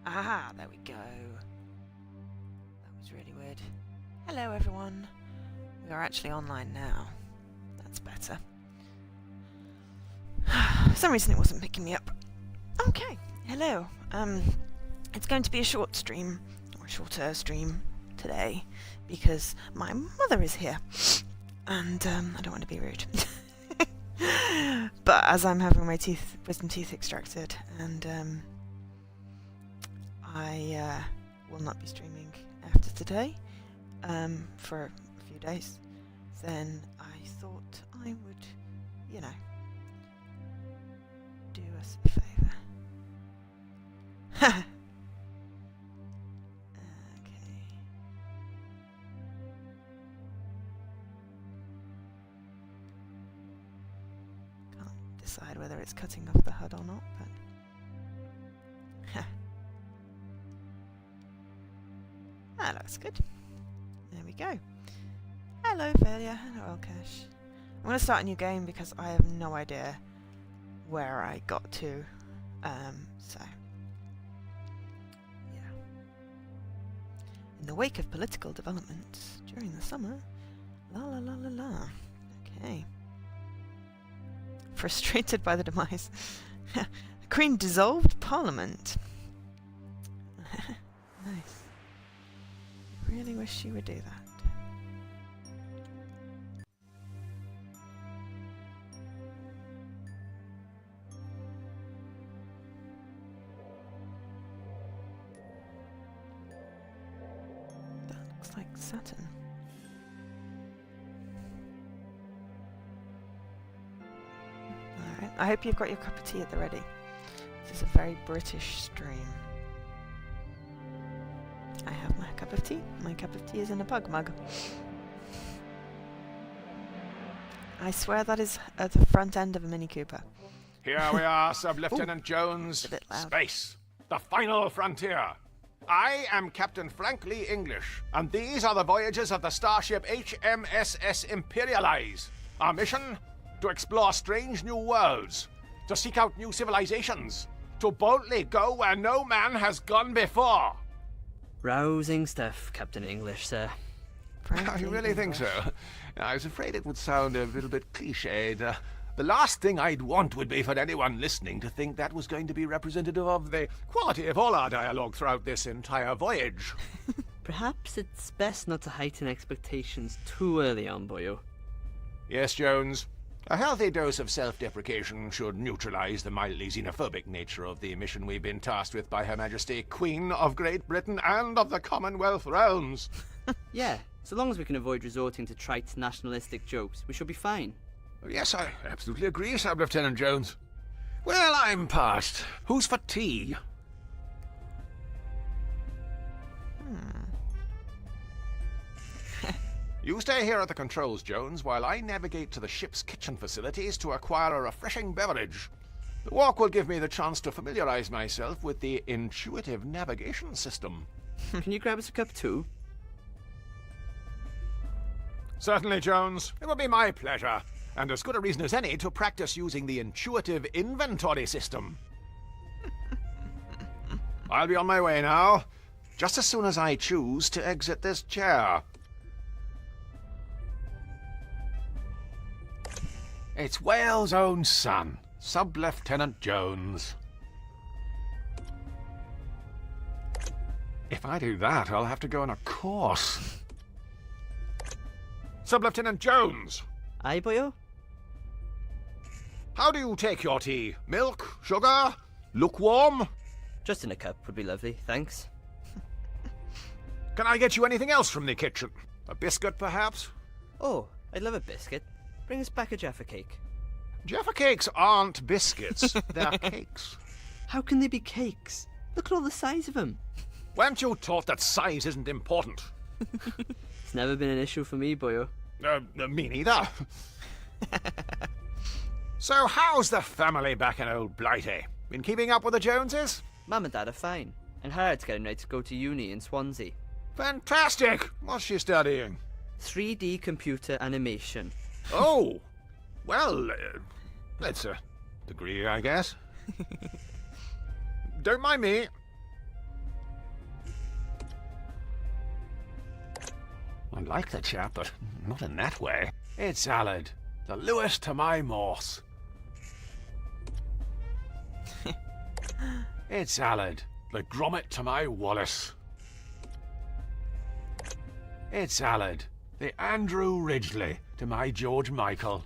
Ah, there we go. That was really weird. Hello, everyone. We are actually online now. That's better. For some reason, it wasn't picking me up. Okay. Hello. It's going to be a short stream, or a shorter stream today, because my mother is here, and I don't want to be rude. But as I'm having my wisdom teeth extracted, and I will not be streaming after today for a few days, then I thought I would, you know, do us a favour. Okay. Can't decide whether it's cutting off the HUD or not, but that looks good. There we go. Hello, Failure. Hello, Elkesh. I'm going to start a new game because I have no idea where I got to. So, yeah. In the wake of political developments during the summer, la la la la la. Okay. Frustrated by the demise, the Queen dissolved Parliament. Nice. Really wish she would do that. That looks like Saturn. Alright, I hope you've got your cup of tea at the ready. This is a very British stream. I have my cup of tea. My cup of tea is in a pug mug. I swear that is at the front end of a Mini Cooper. Here we are, Sub-Lieutenant Jones. A bit loud. Space, the final frontier. I am Captain Frank Lee English, and these are the voyages of the starship HMSS Imperialize. Our mission? To explore strange new worlds, to seek out new civilizations, to boldly go where no man has gone before. Rousing stuff, Captain English, sir. You really think so? I was afraid it would sound a little bit cliched. The last thing I'd want would be for anyone listening to think that was going to be representative of the quality of all our dialogue throughout this entire voyage. Perhaps it's best not to heighten expectations too early on, boyo. Yes, Jones. A healthy dose of self-deprecation should neutralize the mildly xenophobic nature of the mission we've been tasked with by Her Majesty, Queen of Great Britain and of the Commonwealth Realms. Yeah, so long as we can avoid resorting to trite nationalistic jokes, we should be fine. Yes, I absolutely agree, Sub-Lieutenant Jones. Well, I'm past. Who's for tea? You stay here at the controls, Jones, while I navigate to the ship's kitchen facilities to acquire a refreshing beverage. The walk will give me the chance to familiarize myself with the intuitive navigation system. Can you grab us a cup too? Certainly, Jones. It will be my pleasure, and as good a reason as any to practice using the intuitive inventory system. I'll be on my way now, just as soon as I choose to exit this chair. It's Wales' own son, Sub-Lieutenant Jones. If I do that, I'll have to go on a course. Sub-Lieutenant Jones! Aye, boyo? How do you take your tea? Milk? Sugar? Lukewarm? Just in a cup would be lovely, thanks. Can I get you anything else from the kitchen? A biscuit, perhaps? Oh, I'd love a biscuit. Bring us back a Jaffa cake. Jaffa cakes aren't biscuits, they're cakes. How can they be cakes? Look at all the size of them. Weren't you taught that size isn't important? It's never been an issue for me, boyo. Me neither. So how's the family back in old Blighty? Been keeping up with the Joneses? Mum and Dad are fine, and Harriet's getting ready to go to uni in Swansea. Fantastic! What's she studying? 3D computer animation. Oh! Well, that's a degree, I guess. Don't mind me. like the chap, but not in that way. It's salad. The Lewis to my Morse. It's salad. The Grommet to my Wallace. It's salad. The Andrew Ridgely to my George Michael.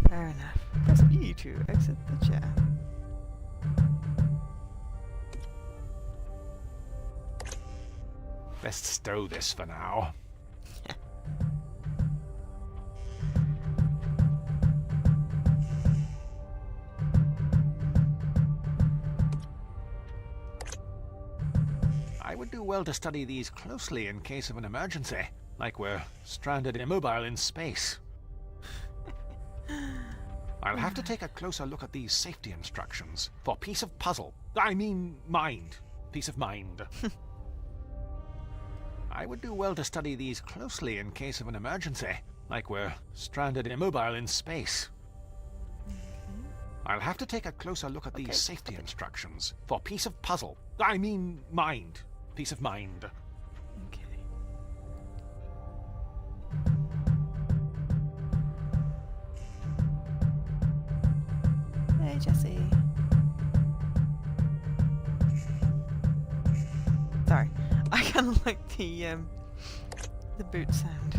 Fair enough. Press E to exit the chair. Best stow this for now. I would do well to study these closely in case of an emergency, like we're stranded immobile in space. I'll have to take a closer look at these safety instructions for peace of puzzle. I mean, mind. Peace of mind. I would do well to study these closely in case of an emergency, like we're stranded immobile in space. I'll have to take a closer look at these safety instructions for peace of puzzle. I mean, mind. Peace of mind. Okay. Hey, Jesse. Sorry, I kind of like the boot sound.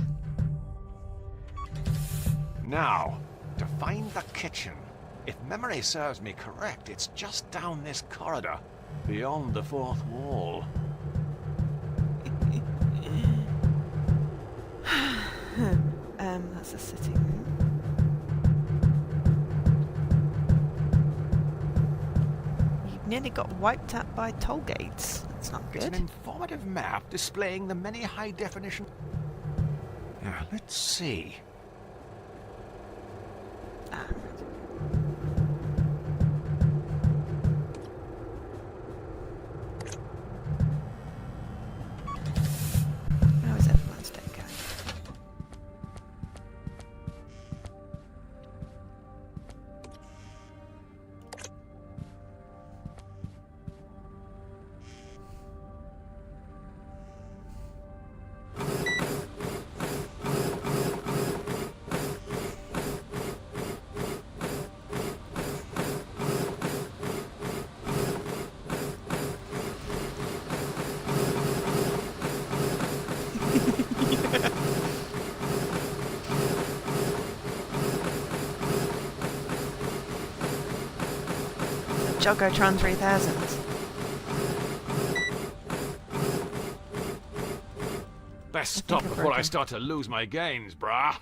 Now, to find the kitchen. If memory serves me correct, it's just down this corridor, beyond the fourth wall. That's a sitting room. You nearly got wiped out by toll gates. That's not It's an good. informative map displaying the many high-definition... Yeah, let's see. Ah, how is everyone's day going? Joggotron 3000. Best stop we're before I broken. start to lose my gains, brah.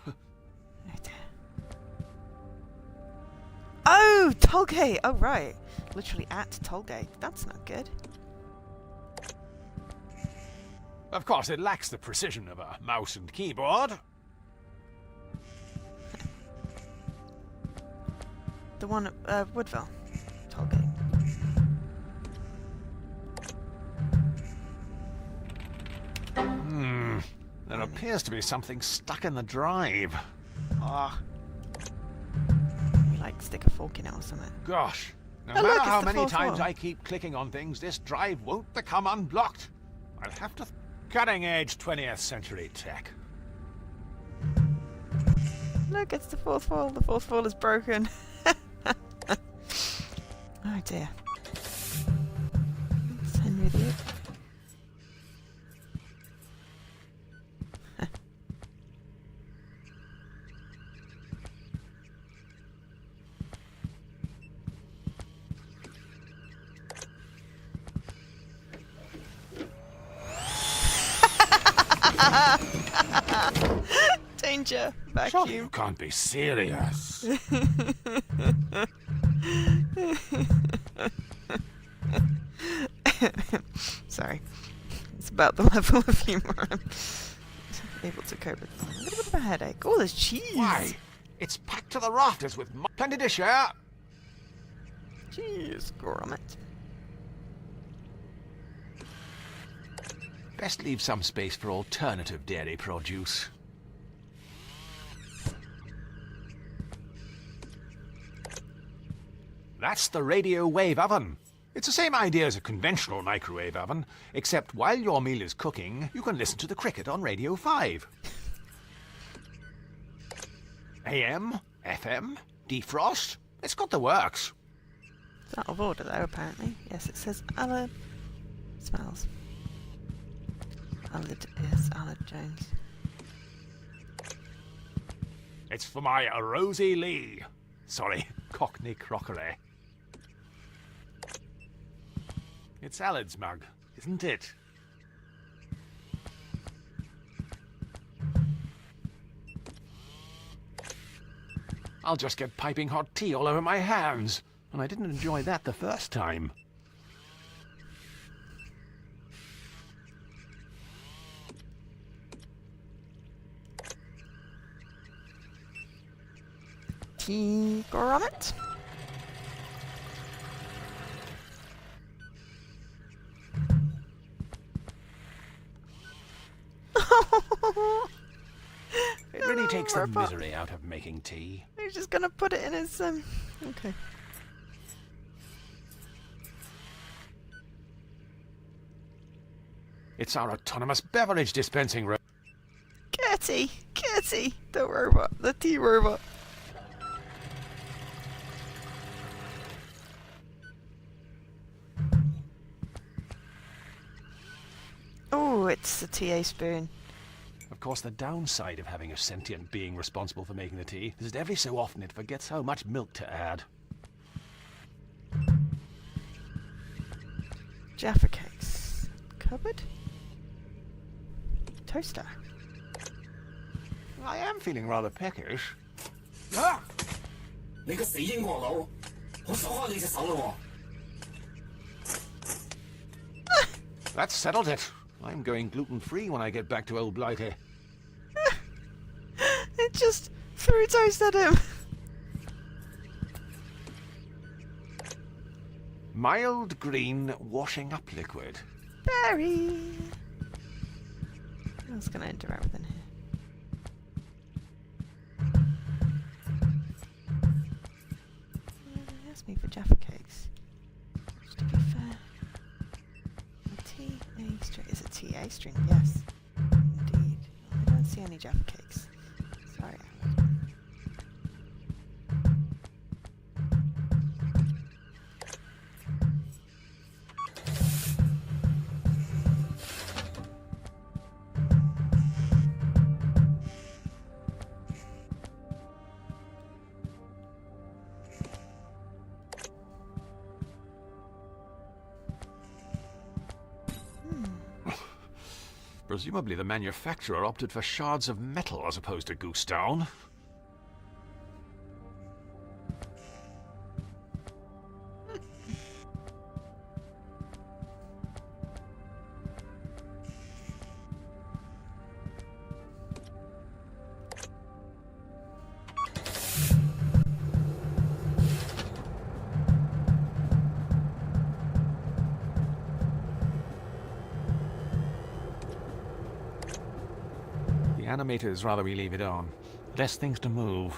Oh, Tollgate! Oh, right. Literally at Tollgate. That's not good. Of course, it lacks the precision of a mouse and keyboard. The one at Woodville. Tollgate. There appears to be something stuck in the drive. Ah. Like stick a fork in it or something. Gosh. No Oh, matter look, it's how the many fourth times wall. I keep clicking on things, this drive won't become unblocked. I'll have to... Cutting-edge 20th century tech. Look, it's the fourth wall. The fourth wall is broken. Oh dear. It's Henry the Eighth. Danger! Surely Vacuum. you can't be serious. Sorry. It's about the level of humour I'm able to cope with. A little bit of a headache. Oh, there's cheese! Why? It's packed to the rafters with plenty to share. Cheese, grommet. Best leave some space for alternative dairy produce. That's the radio wave oven. It's the same idea as a conventional microwave oven, except while your meal is cooking, you can listen to the cricket on Radio 5. AM, FM, defrost. It's got the works. It's out of order though, apparently. Yes, it says Alad smells. Alad is Alad Jones. It's for my Rosie Lee. Sorry, Cockney crockery. It's Alad's mug, isn't it? I'll just get piping hot tea all over my hands. And I didn't enjoy that the first time. Tea grommet. It really takes the misery out of making tea. He's just gonna put it in his okay. It's our autonomous beverage dispensing robot. Kitty, Kitty, the robot, the tea robot. Oh, it's the TA spoon. Of course, the downside of having a sentient being responsible for making the tea is that every so often it forgets how much milk to add. Jaffa cakes. Cupboard? Toaster. I am feeling rather peckish. Ah! 你個死英國佬，我手開你隻手咯喎！ That settled it. I'm going gluten-free when I get back to Old Blighty. It just threw toast at him. Mild green washing up liquid. Berry. I was going to interact with in here. He asked me for Jaffa cakes. Just to be fair. A TA string. Is it TA string? Yes. Indeed. I don't see any Jaffa cakes. Sorry. Presumably the manufacturer opted for shards of metal as opposed to goose down. The animators rather we leave it on. Less things to move.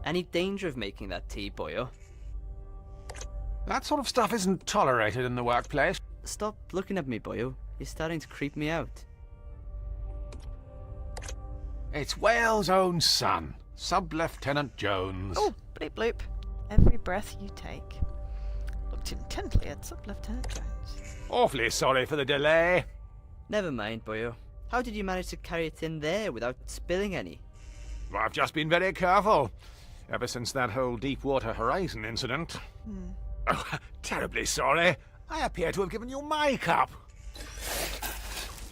Any danger of making that tea, boyo? That sort of stuff isn't tolerated in the workplace. Stop looking at me, boyo. You're starting to creep me out. It's Wales' own son, Sub-Lieutenant Jones. Oh, bleep bloop. Every breath you take. Looked intently at Sub-Lieutenant Jones. Awfully sorry for the delay. Never mind, boyo. How did you manage to carry it in there without spilling any? I've just been very careful. Ever since that whole Deepwater Horizon incident. Oh, terribly sorry. I appear to have given you my cup.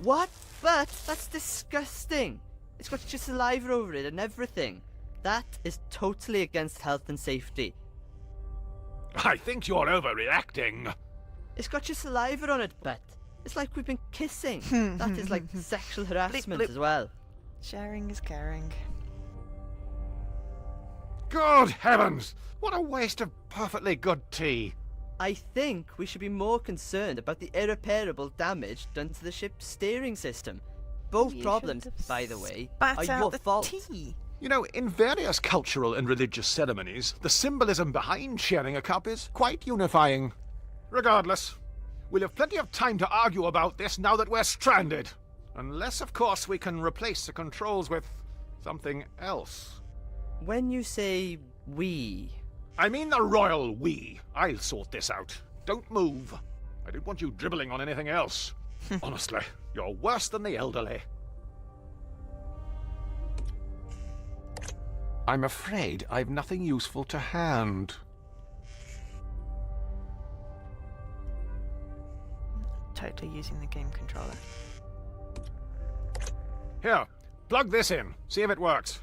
What? But that's disgusting. It's got your saliva over it and everything. That is totally against health and safety. I think you're overreacting. It's got your saliva on it, Bet. It's like we've been kissing. That is like sexual harassment Bleep, bloop. as well. Sharing is caring. Good heavens! What a waste of perfectly good tea. I think we should be more concerned about the irreparable damage done to the ship's steering system. Both You problems, should have by the way, spat are out your the fault. tea. You know, in various cultural and religious ceremonies, the symbolism behind sharing a cup is quite unifying. Regardless, we'll have plenty of time to argue about this now that we're stranded. Unless, of course, we can replace the controls with something else. When you say we... I mean the royal we. I'll sort this out. Don't move. I don't want you dribbling on anything else. Honestly, you're worse than the elderly. I'm afraid I've nothing useful to hand. Totally using the game controller. Here, plug this in. See if it works.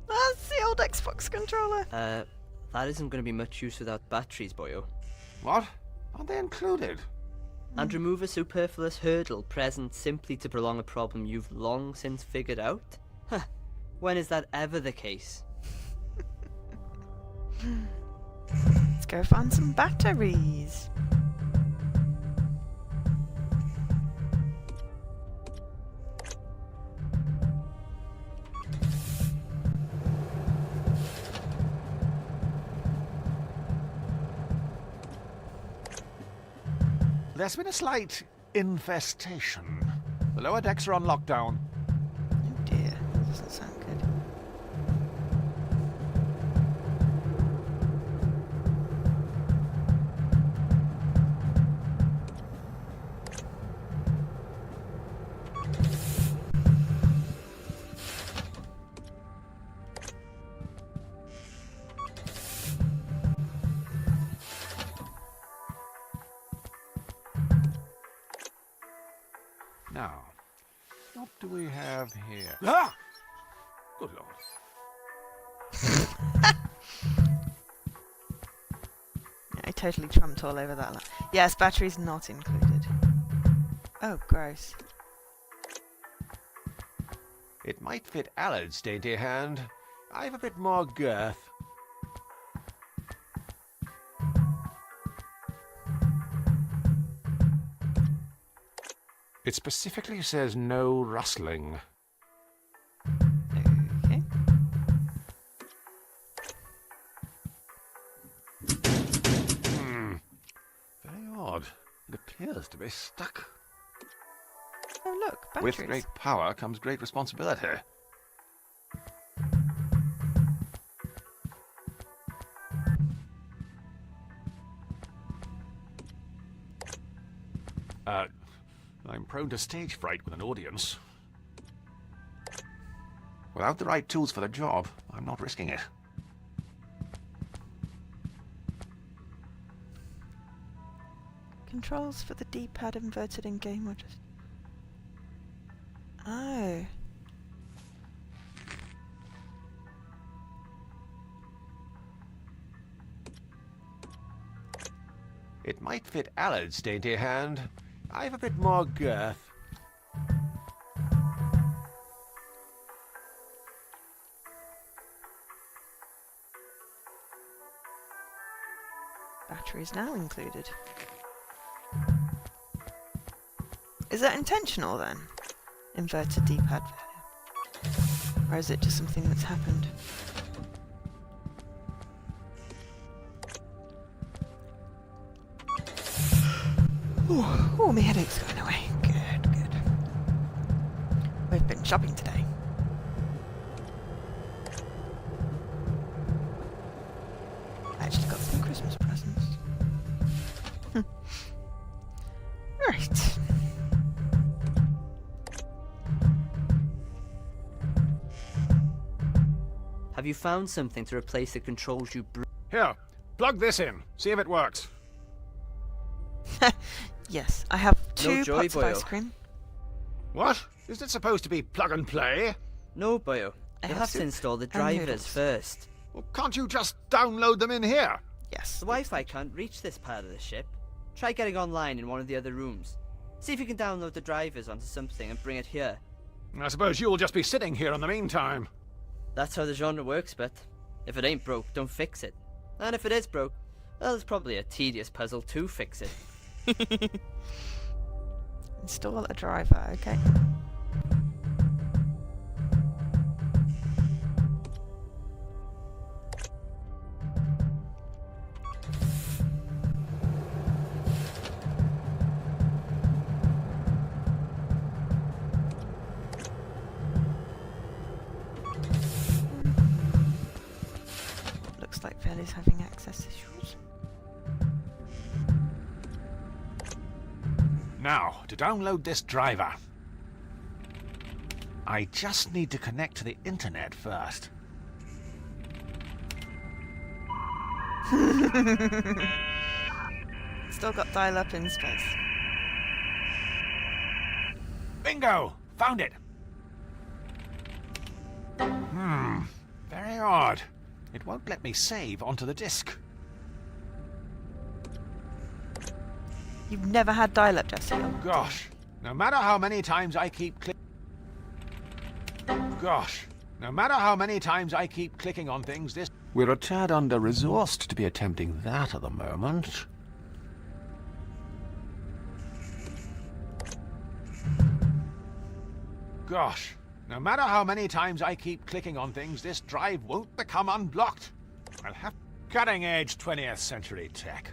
That's the old Xbox controller. That isn't going to be much use without batteries, boyo. What? Aren't they included? And remove a superfluous hurdle present simply to prolong a problem you've long since figured out? Huh. When is that ever the case? Let's go find some batteries. There's been a slight infestation. The lower decks are on lockdown. Oh dear, that doesn't sound good. Now, what do we have here? Ah! Good lord. I totally trumped all over that. Yes, batteries not included. Oh, gross. It might fit Allard's dainty hand. I've a bit more girth. It specifically says no rustling. Okay. Very odd. It appears to be stuck. Oh look, batteries. With great power comes great responsibility. I'm prone to stage fright with an audience. Without the right tools for the job, I'm not risking it. Controls for the D-pad inverted in game or just... Oh. It might fit Allard's dainty hand. I've a bit more girth. Batteries now included. Is that intentional then? Inverted D-pad failure. Or is it just something that's happened? Oh, my headache's going away. Good, good. We've been shopping today. I actually got some Christmas presents. Right. Have you found something to replace the controls you Here, plug this in. See if it works. Yes, I have two joy, pots of boyo. ice cream. What? Is it supposed to be plug and play? No, boyo. I You'll have have to soup install the and drivers noodles. first. Well, can't you just download them in here? Yes. The Wi-Fi can't reach this part of the ship. Try getting online in one of the other rooms. See if you can download the drivers onto something and bring it here. I suppose you'll just be sitting here in the meantime. That's how the genre works, but if it ain't broke, don't fix it. And if it is broke, Well, it's probably a tedious puzzle to fix it. Install a driver, okay. Looks like Phil is having access issues. Now, to download this driver, I just need to connect to the internet first. Still got dial-up in space. Bingo! Found it! Very odd. It won't let me save onto the disk. You've never had dial-up, Jesse? Oh, Gosh, no matter how many times I keep clicking on things, this... We're a tad under-resourced to be attempting that at the moment. Gosh, no matter how many times I keep clicking on things, this drive won't become unblocked. I'll have cutting-edge 20th century tech.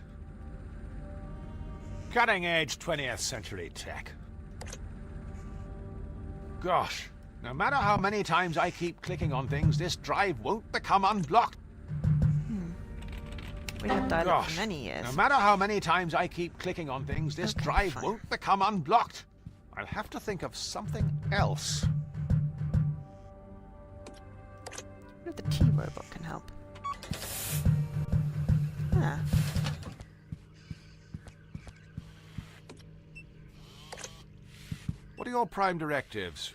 Cutting-edge 20th century tech. Gosh, no matter how many times I keep clicking on things, this drive won't become unblocked. we had dial-up for Gosh, many years. no matter how many times I keep clicking on things, this Okay, drive fine. won't become unblocked. I'll have to think of something else. Maybe the T-robot can help. Ah. What are your prime directives?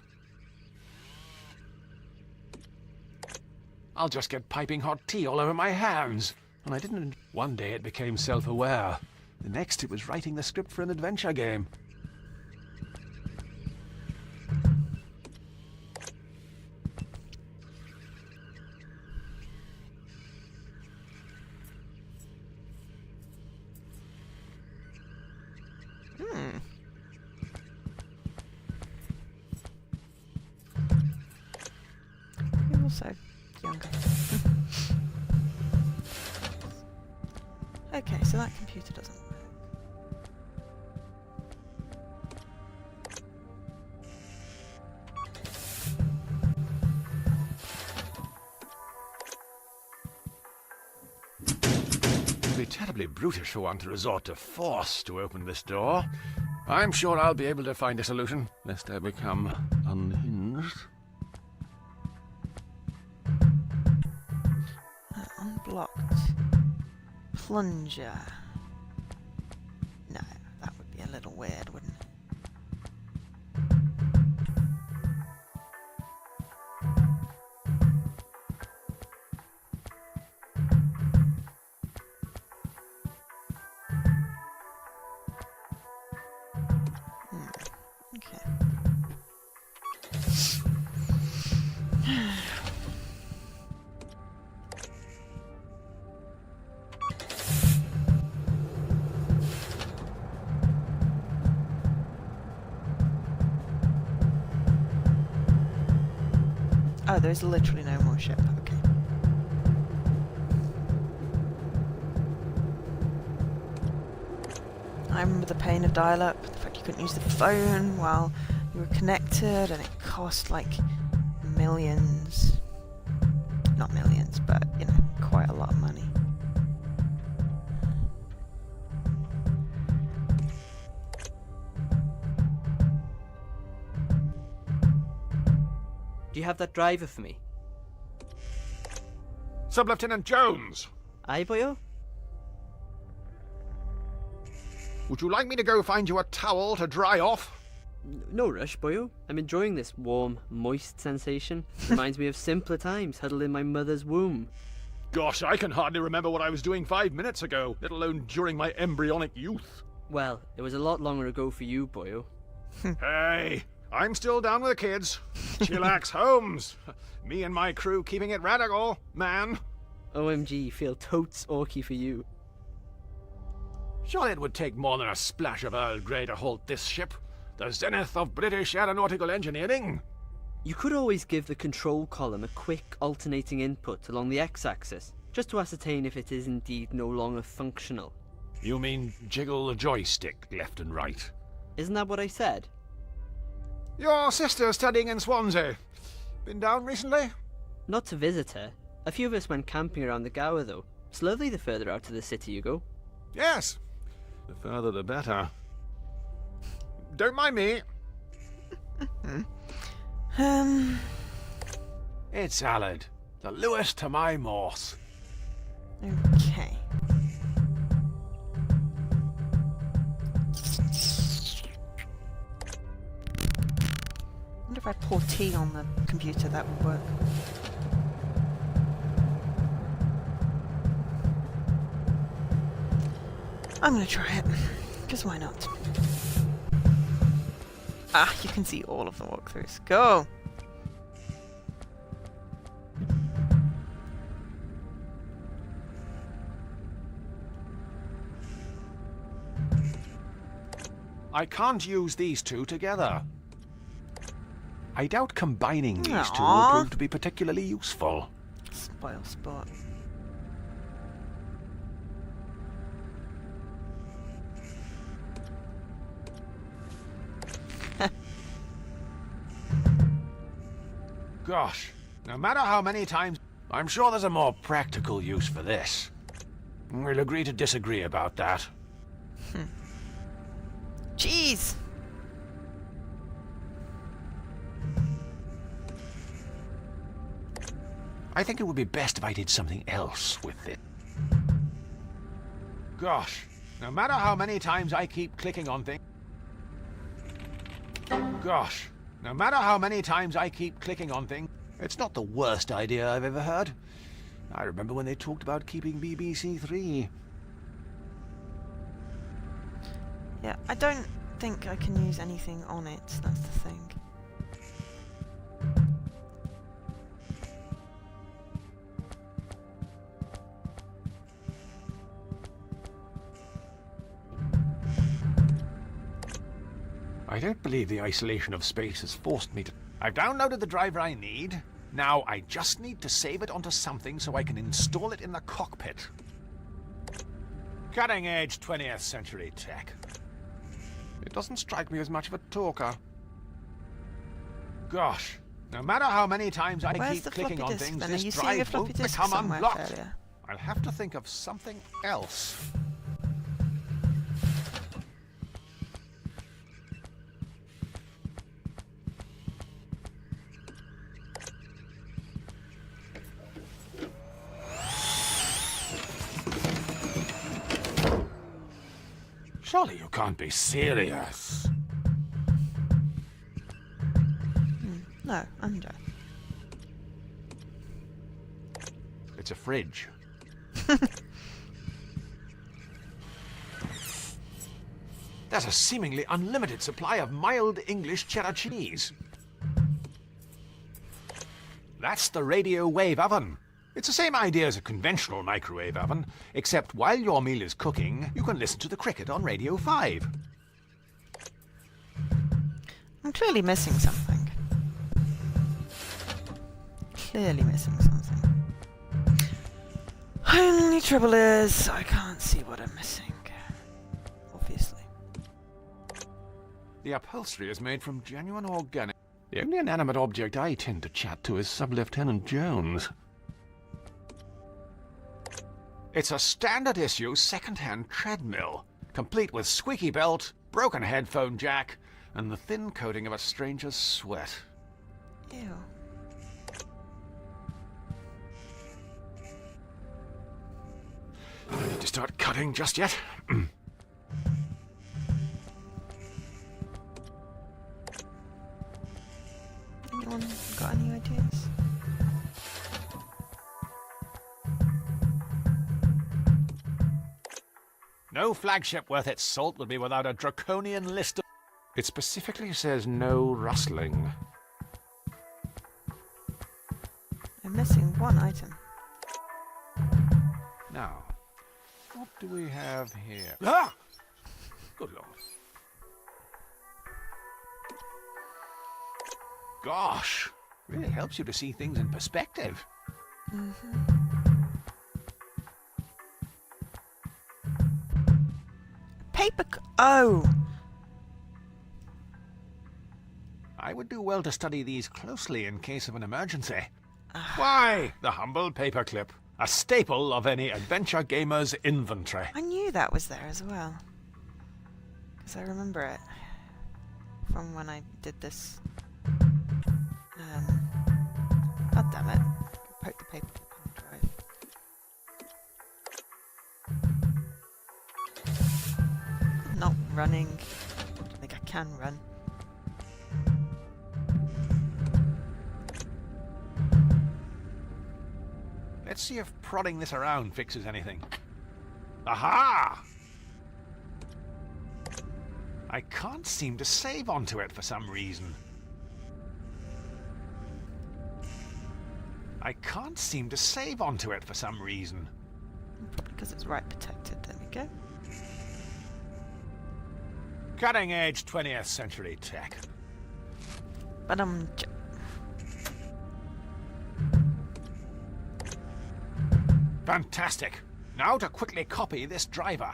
I'll just get piping hot tea all over my hands. And I didn't... One day it became self-aware. The next it was writing the script for an adventure game. You're also younger. Okay, so that computer doesn't work. It'd be terribly brutish for one to resort to force to open this door. I'm sure I'll be able to find a solution, lest I become unhinged. Unblocked. Plunger. No, that would be a little weird, wouldn't it? Okay. Oh, there's literally no more ship. Okay. I remember the pain of dial-up, the fact you couldn't use the phone while you were connected, and it cost like millions. Not millions, but, you know, quite a lot of money. Do you have that driver for me? Sub-Lieutenant Jones! Aye, boyo? Would you like me to go find you a towel to dry off? No rush, boyo. I'm enjoying this warm, moist sensation. Reminds me of simpler times, huddled in my mother's womb. Gosh, I can hardly remember what I was doing 5 minutes ago, let alone during my embryonic youth. Well, it was a lot longer ago for you, boyo. Hey, I'm still down with the kids. Chillax Holmes. Me and my crew keeping it radical, man. OMG, feel totes orky for you. Surely it would take more than a splash of Earl Grey to halt this ship. The zenith of British aeronautical engineering. You could always give the control column a quick alternating input along the x-axis, just to ascertain if it is indeed no longer functional. You mean jiggle the joystick left and right? Isn't that what I said? Your sister's studying in Swansea. Been down recently? Not to visit her. A few of us went camping around the Gower though. It's lovely the further out of the city you go. Yes. The further the better. Don't mind me. It's Aled, the Lewis to my Morse. Okay. I wonder if I pour tea on the computer, that would work. I'm gonna try it, because why not? Ah, you can see all of the walkthroughs. Go! I can't use these two together. I doubt combining these two will Aww. prove to be particularly useful. Spoil sport. Gosh, no matter how many times... I'm sure there's a more practical use for this. We'll agree to disagree about that. Jeez! I think it would be best if I did something else with it. Gosh, no matter how many times I keep clicking on things... Gosh, no matter how many times I keep clicking on things... It's not the worst idea I've ever heard. I remember when they talked about keeping BBC 3. Yeah, I don't think I can use anything on it, that's the thing. I don't believe the isolation of space has forced me to... I've downloaded the driver I need. Now I just need to save it onto something so I can install it in the cockpit. Cutting-edge 20th century tech. It doesn't strike me as much of a talker. Gosh, no matter how many times I Where's keep the clicking floppy on disk things, then? Are this you seeing a drive floppy won't disk become somewhere unlocked. earlier? I'll have to think of something else. Surely you can't be serious. No, I'm joking. It's a fridge. There's a seemingly unlimited supply of mild English cheddar cheese. That's the radio wave oven. It's the same idea as a conventional microwave oven, except while your meal is cooking, you can listen to the cricket on Radio 5. I'm clearly missing something. Clearly missing something. Only trouble is, I can't see what I'm missing. Obviously. The upholstery is made from genuine organic. The only inanimate object I tend to chat to is Sub-Lieutenant Jones. It's a standard issue second-hand treadmill, complete with squeaky belt, broken headphone jack, and the thin coating of a stranger's sweat. Ew. I don't need to start cutting just yet. Anyone got any ideas? No flagship worth its salt would be without a draconian list of... It specifically says no rustling. I'm missing one item. Now, What do we have here? Ah! Good lord. Gosh, really helps you to see things in perspective. Oh! I would do well to study these closely in case of an emergency. Why, the humble paperclip, a staple of any adventure gamer's inventory. I knew that was there as well. Because I remember it from when I did this. God damn it. Poke the paper clip on the drive. I'm not running. I don't think I can run. Let's see if prodding this around fixes anything. Aha! I can't seem to save onto it for some reason. Probably Because it's right protected. There we go. Cutting edge 20th century tech. But Fantastic. Now to quickly copy this driver.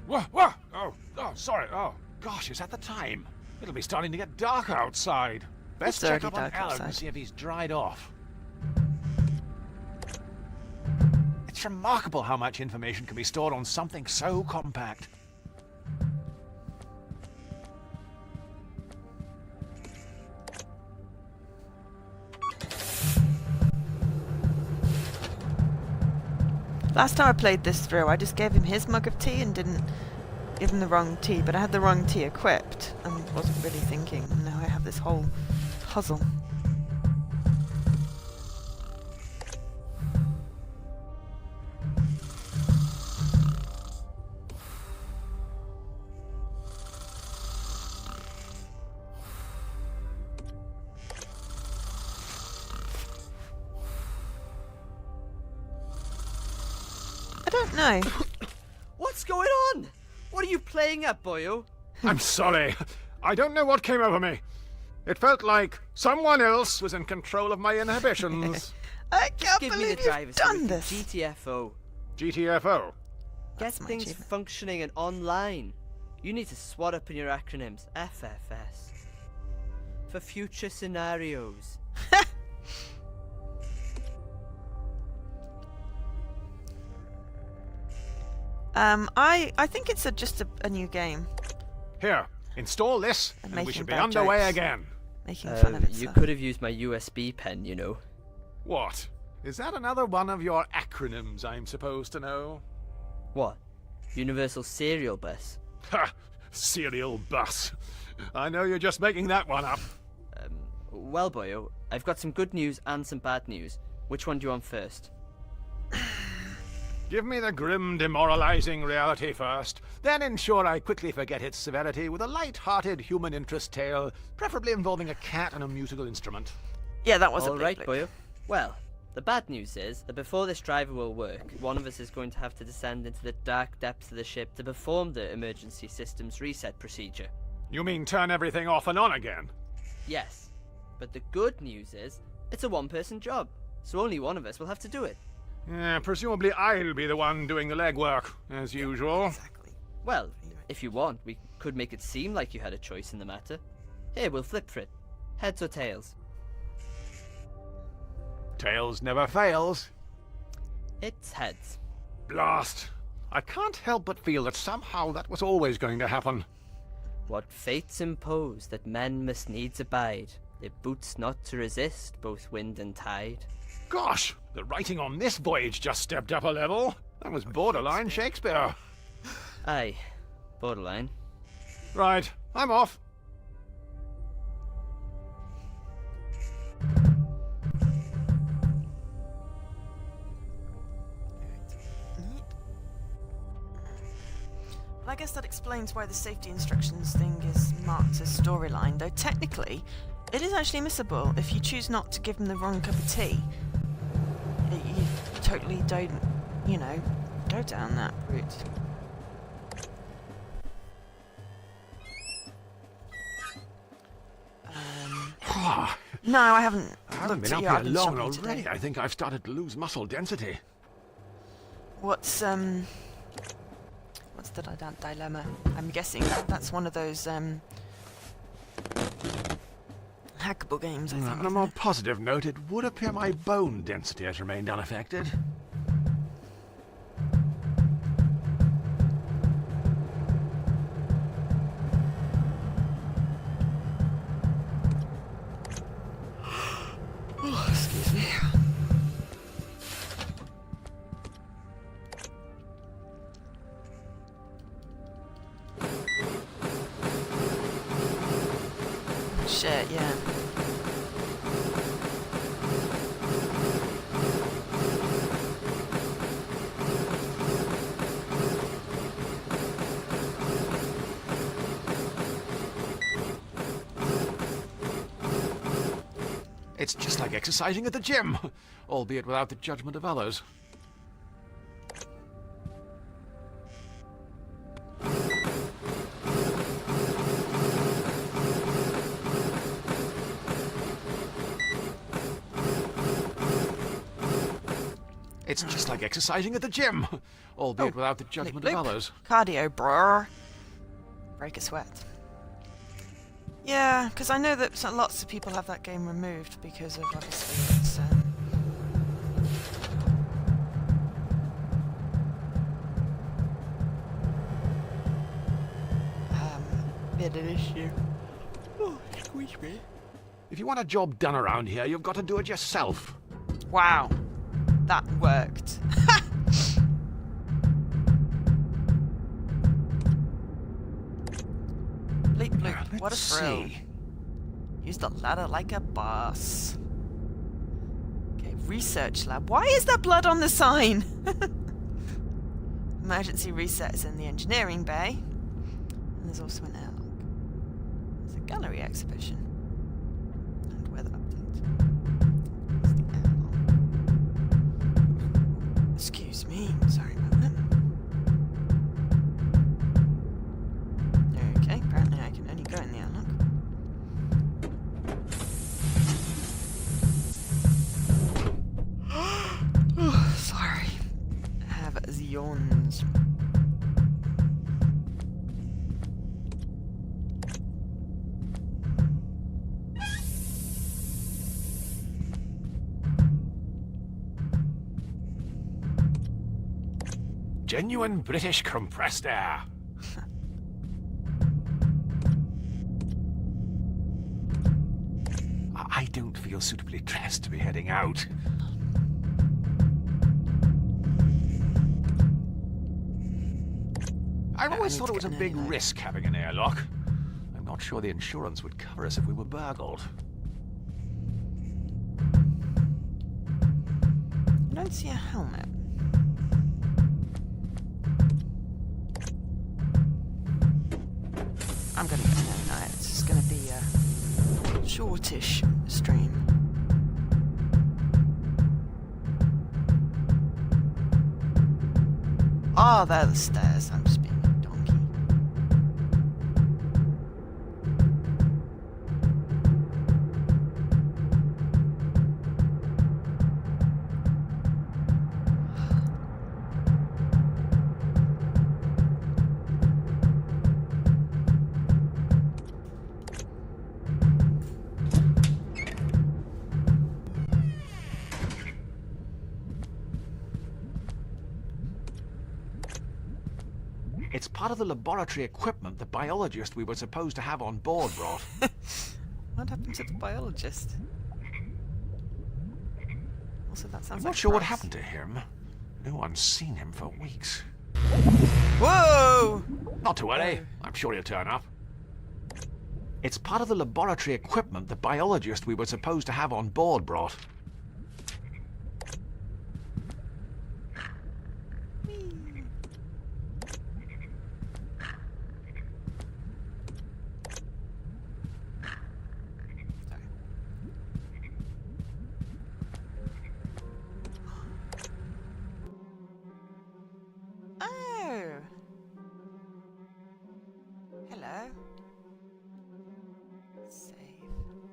Whoa! Oh, sorry. Oh, gosh, is that the time? It'll be starting to get dark outside. Best It's check already up on dark Alan outside. and see if he's dried off. It's remarkable how much information can be stored on something so compact. last time I played this through, I just gave him his mug of tea and didn't give him the wrong tea, but I had the wrong tea equipped and wasn't really thinking. And now I have this whole puzzle. I don't know. What's going on? What are you playing at, boyo? I'm sorry. I don't know what came over me. It felt like someone else was in control of my inhibitions. I can't Give me believe the you've drivers so done we can this. GTFO. GTFO. Get That's my things achievement. functioning and online. You need to swat up in your acronyms. FFS. For future scenarios. I think it's just a new game. Here, install this, I'm and we making should be bad underway jokes. again. Making fun of it. You could have used my USB pen, you know. What? Is that another one of your acronyms I'm supposed to know? What? Universal Serial Bus? Ha! Serial bus. I know you're just making that one up. Well, boyo, I've got some good news and some bad news. Which one do you want first? Give me the grim, demoralizing reality first, then ensure I quickly forget its severity with a light-hearted human interest tale, preferably involving a cat and a musical instrument. Yeah, that was a All big right, loop. boyo. Well, the bad news is that before this driver will work, one of us is going to have to descend into the dark depths of the ship to perform the emergency systems reset procedure. You mean turn everything off and on again? Yes, but the good news is it's a one-person job, so only one of us will have to do it. Presumably I'll be the one doing the legwork, as usual. Exactly. Well, if you want, we could make it seem like you had a choice in the matter. Here, we'll flip for it. Heads or tails? Tails never fails. It's heads. Blast. I can't help but feel that somehow that was always going to happen. What fates impose that men must needs abide, their boots not to resist both wind and tide. Gosh, the writing on this voyage just stepped up a level. That was borderline Shakespeare. Aye, borderline. Right, I'm off. I guess that explains why the safety instructions thing is marked as storyline, though technically, it is actually missable if you choose not to give them the wrong cup of tea. You totally don't, you know, go down that route. No, I haven't. I haven't been up here long already. I think I've started to lose muscle density. What's the dilemma? I'm guessing that's one of those hackable games, I think. On a more positive note, it would appear my bone density has remained unaffected. Excuse me. Shit, yeah. It's just like exercising at the gym, albeit without the judgment of others. It's just like exercising at the gym, albeit without the judgment of others. Cardio, brr. Break a sweat. Yeah, because I know that lots of people have that game removed because of obviously its bit of issue. Oh, excuse me. If you want a job done around here, you've got to do it yourself. Wow, that worked. Bleep bloop, what a thrill. Use the ladder like a boss. Okay, research lab. Why is there blood on the sign? Emergency reset is in the engineering bay. And there's also an airlock. There's a gallery exhibition. And weather update. There's the airlock. Excuse me, sorry about that. Okay, apparently I can only go in the airlock. Oh, sorry. Have the yawns. Genuine British compressed air. I don't feel suitably dressed to be heading out. I always thought it was a big risk having an airlock. I'm not sure the insurance would cover us if we were burgled. I don't see a helmet. I'm gonna go no, it's just gonna be a shortish stream. Oh, there are the stairs. I'm just being a donkey. It's part of the laboratory equipment the biologist we were supposed to have on board brought. What happened to the biologist? Also, that sounds I'm like not sure what Bryce. happened to him. No one's seen him for weeks. Whoa! Not to worry. I'm sure he'll turn up. It's part of the laboratory equipment the biologist we were supposed to have on board brought.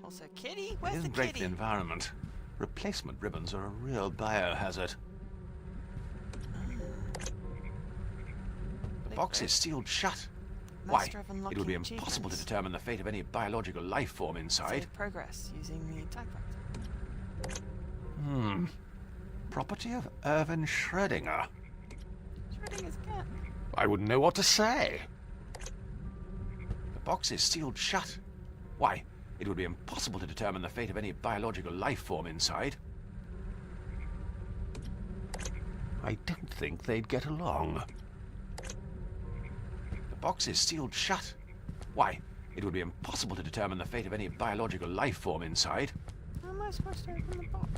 Also, kitty? It Where's the isn't great for kitty? the environment. Replacement ribbons are a real biohazard. The box is sealed shut. Why? Master of It would unlocking be impossible to achievements. determine the fate of any biological life form inside. Save progress using the typewriter. Property of Irvin Schrödinger. Schrodinger's cat. I wouldn't know what to say. The box is sealed shut. Why? It would be impossible to determine the fate of any biological life form inside. I don't think they'd get along. The box is sealed shut. Why? It would be impossible to determine the fate of any biological life form inside. How am I supposed to open the box?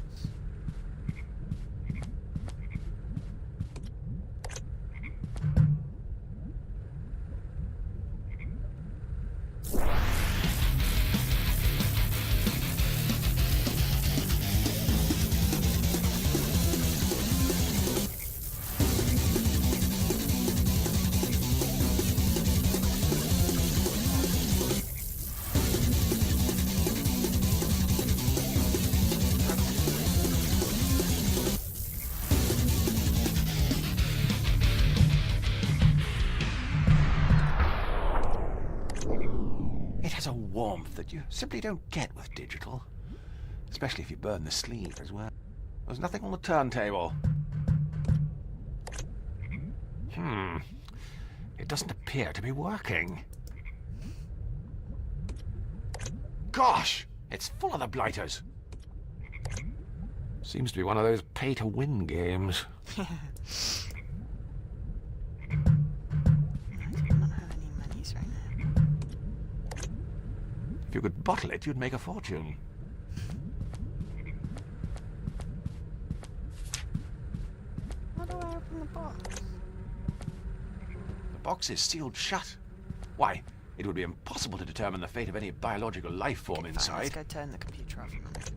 It has a warmth that you simply don't get with digital. Especially if you burn the sleeve as well. There's nothing on the turntable. It doesn't appear to be working. Gosh! It's full of the blighters. Seems to be one of those pay-to-win games. I do not have any monies right now. If you could bottle it, you'd make a fortune. How do I open the box? The box is sealed shut. Why? It would be impossible to determine the fate of any biological life form Fine, inside. let's go turn the computer off a minute.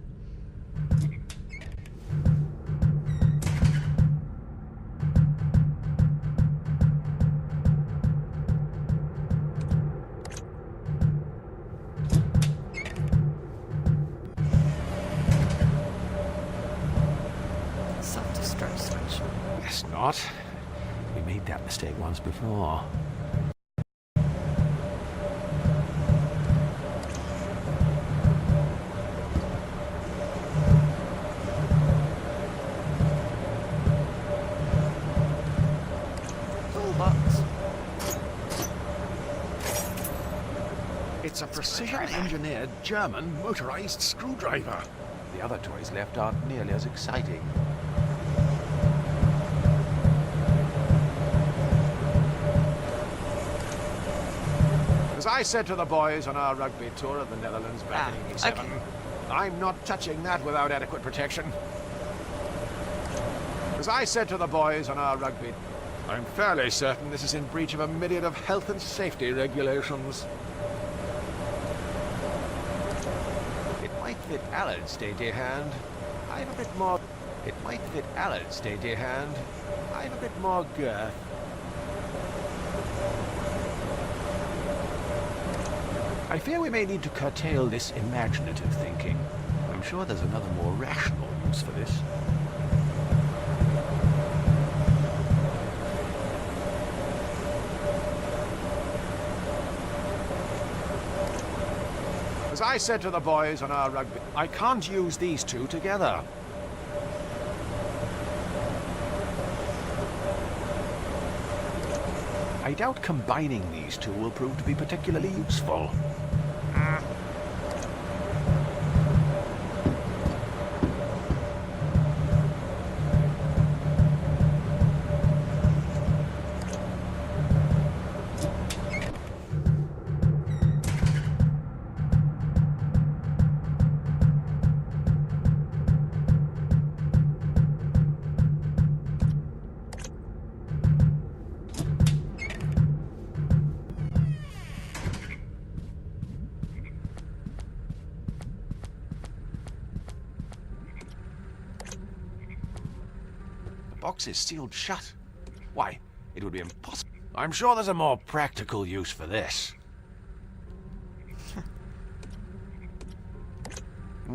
Self-destruct switch. Guess not. We made that mistake once before. Toolbox. It's a precision-engineered German motorized screwdriver. The other toys left aren't nearly as exciting. As I said to the boys on our rugby tour of the Netherlands back in '87, okay. I'm not touching that without adequate protection. As I said to the boys on our rugby, I'm fairly certain this is in breach of a myriad of health and safety regulations. It might fit Alan's dainty hand. I've a bit more... It might fit Alan's dainty hand. I've a bit more girth. I fear we may need to curtail this imaginative thinking. I'm sure there's another more rational use for this. As I said to the boys on our rugby, I can't use these two together. I doubt combining these two will prove to be particularly useful. The box is sealed shut. Why? It would be impossible. I'm sure there's a more practical use for this.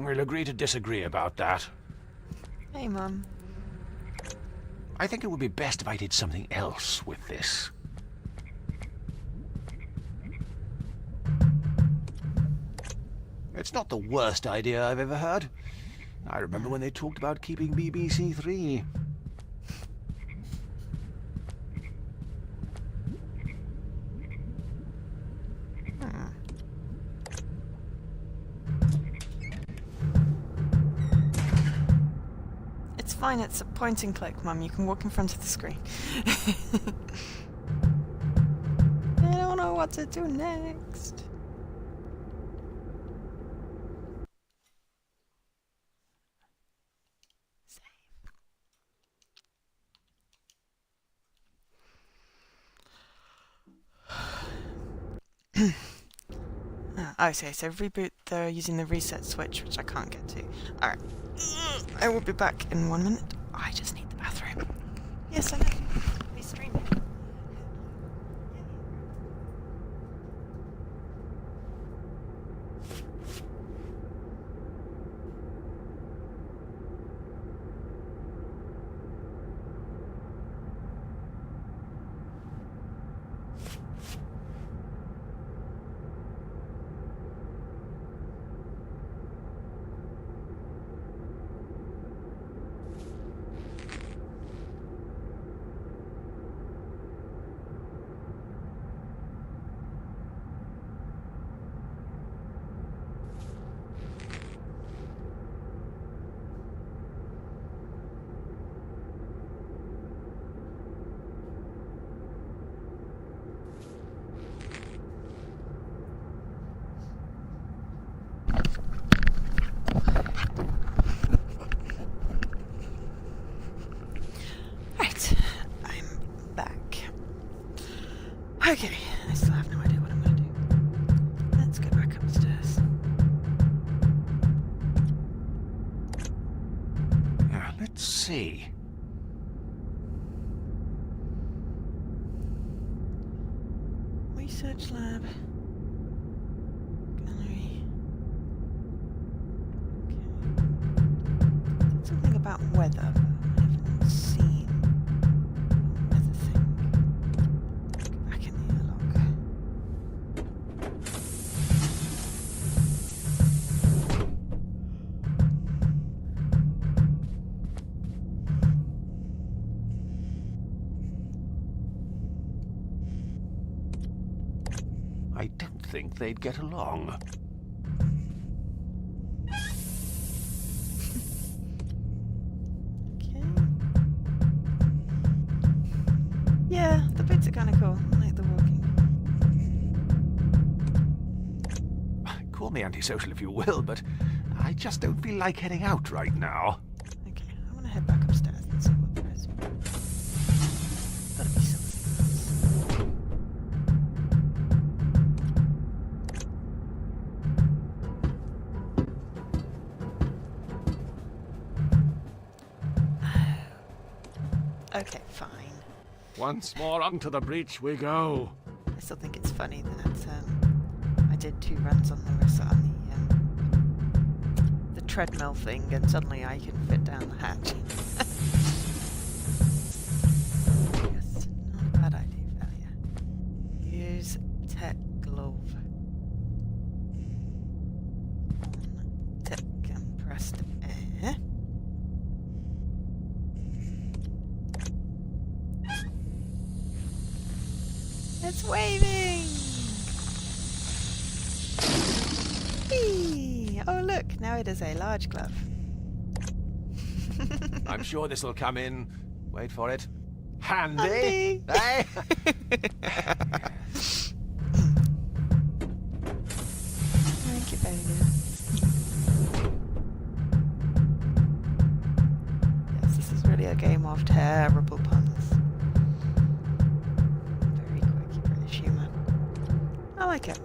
We'll agree to disagree about that. Hey, Mum. I think it would be best if I did something else with this. It's not the worst idea I've ever heard. I remember when they talked about keeping BBC 3. It's fine, it's a point and click, Mum. You can walk in front of the screen. I don't know what to do next. Okay, so reboot, they're using the reset switch, which I can't get to. Alright. I will be back in 1 minute. I just need the bathroom. Yes, I know. Be streaming. Okay, I still have no idea what I'm going to do. Let's go back upstairs. Yeah, let's see. Research lab. Gallery. Okay. Said something about weather, but I haven't seen a weather thing. Go back in the airlock. I don't think they'd get along. Okay. Yeah, the bits are kind of cool. I like the walking. Call me antisocial if you will, but I just don't feel like heading out right now. Okay, I want to head back upstairs and see what there is. Gotta be something else. Okay, fine. Once more onto the breach we go. I still think it's funny that I did 2 runs on the treadmill thing, and suddenly I can fit down the hatch. Yes, not a bad idea, failure. Use tech glove. On tech compressed air. It's waving! Whee! Oh look, now it is a large glove. I'm sure this'll come in. Wait for it. Handy! Handy. Eh? Thank you, baby. Yes, this is really a game of terrible puns. Very quirky British humour. I like it.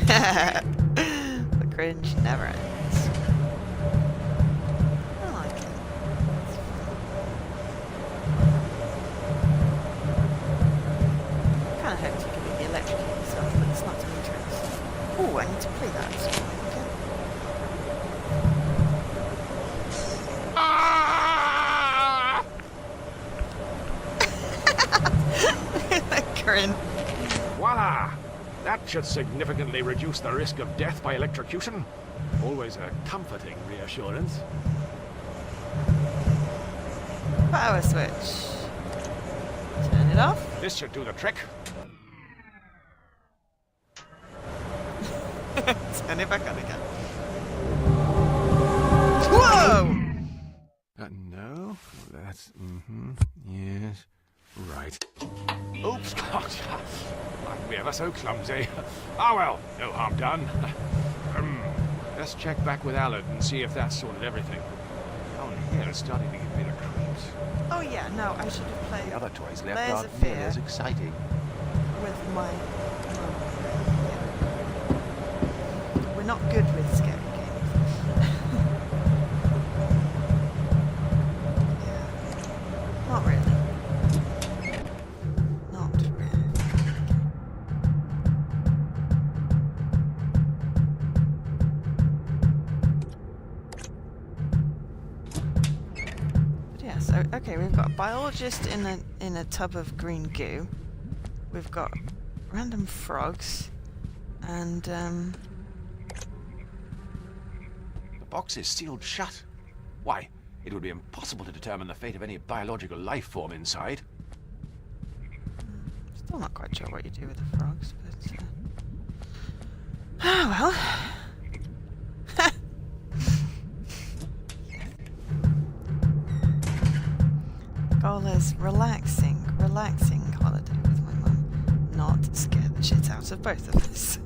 The cringe never ends. I like it. It's fun. I kind of hoped you could be electrocuted yourself, but it's not too interesting. Oh, I need to play that. So, okay. grin. Voila! That should significantly reduce the risk of death by electrocution. Always a comforting reassurance. Power switch. Turn it off. This should do the trick. Turn it back on again. Whoa! No. That's... Yes. Right. Oops. Might be ever so clumsy. Ah well, no harm done. Let's check back with Alad and see if that's sorted everything. Oh, here it's starting to give me the creeps. Oh yeah, no, I should have played The other toys left Layers aren't of nearly Fear as exciting. with my mum. Yeah. We're not good with scary games. Yeah. Not really. Not really. But yeah, so okay, we've got a biologist in a tub of green goo. We've got random frogs, and The box is sealed shut. Why? It would be impossible to determine the fate of any biological life form inside. still not quite sure what you do with the frogs, but well. Goal is relaxing holiday with my mum, not scare the shit out of both of us.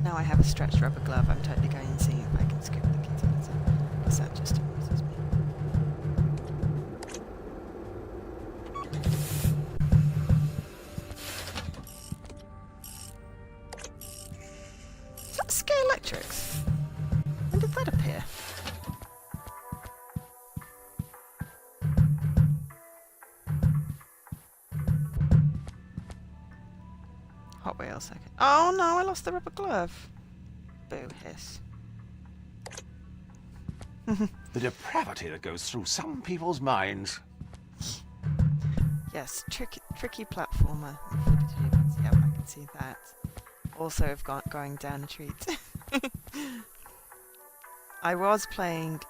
Now I have a stretched rubber glove. I'm totally going and seeing if I can scoop the kitty litter, because that just amuses me. Is that Scalextrics? When did that appear? Hot Wheels second. Oh no, I lost the rubber glove. Boo hiss. The depravity that goes through some people's minds. Yes, tricky platformer. Yep, I can see that. Also, I've got going down a treat. I was playing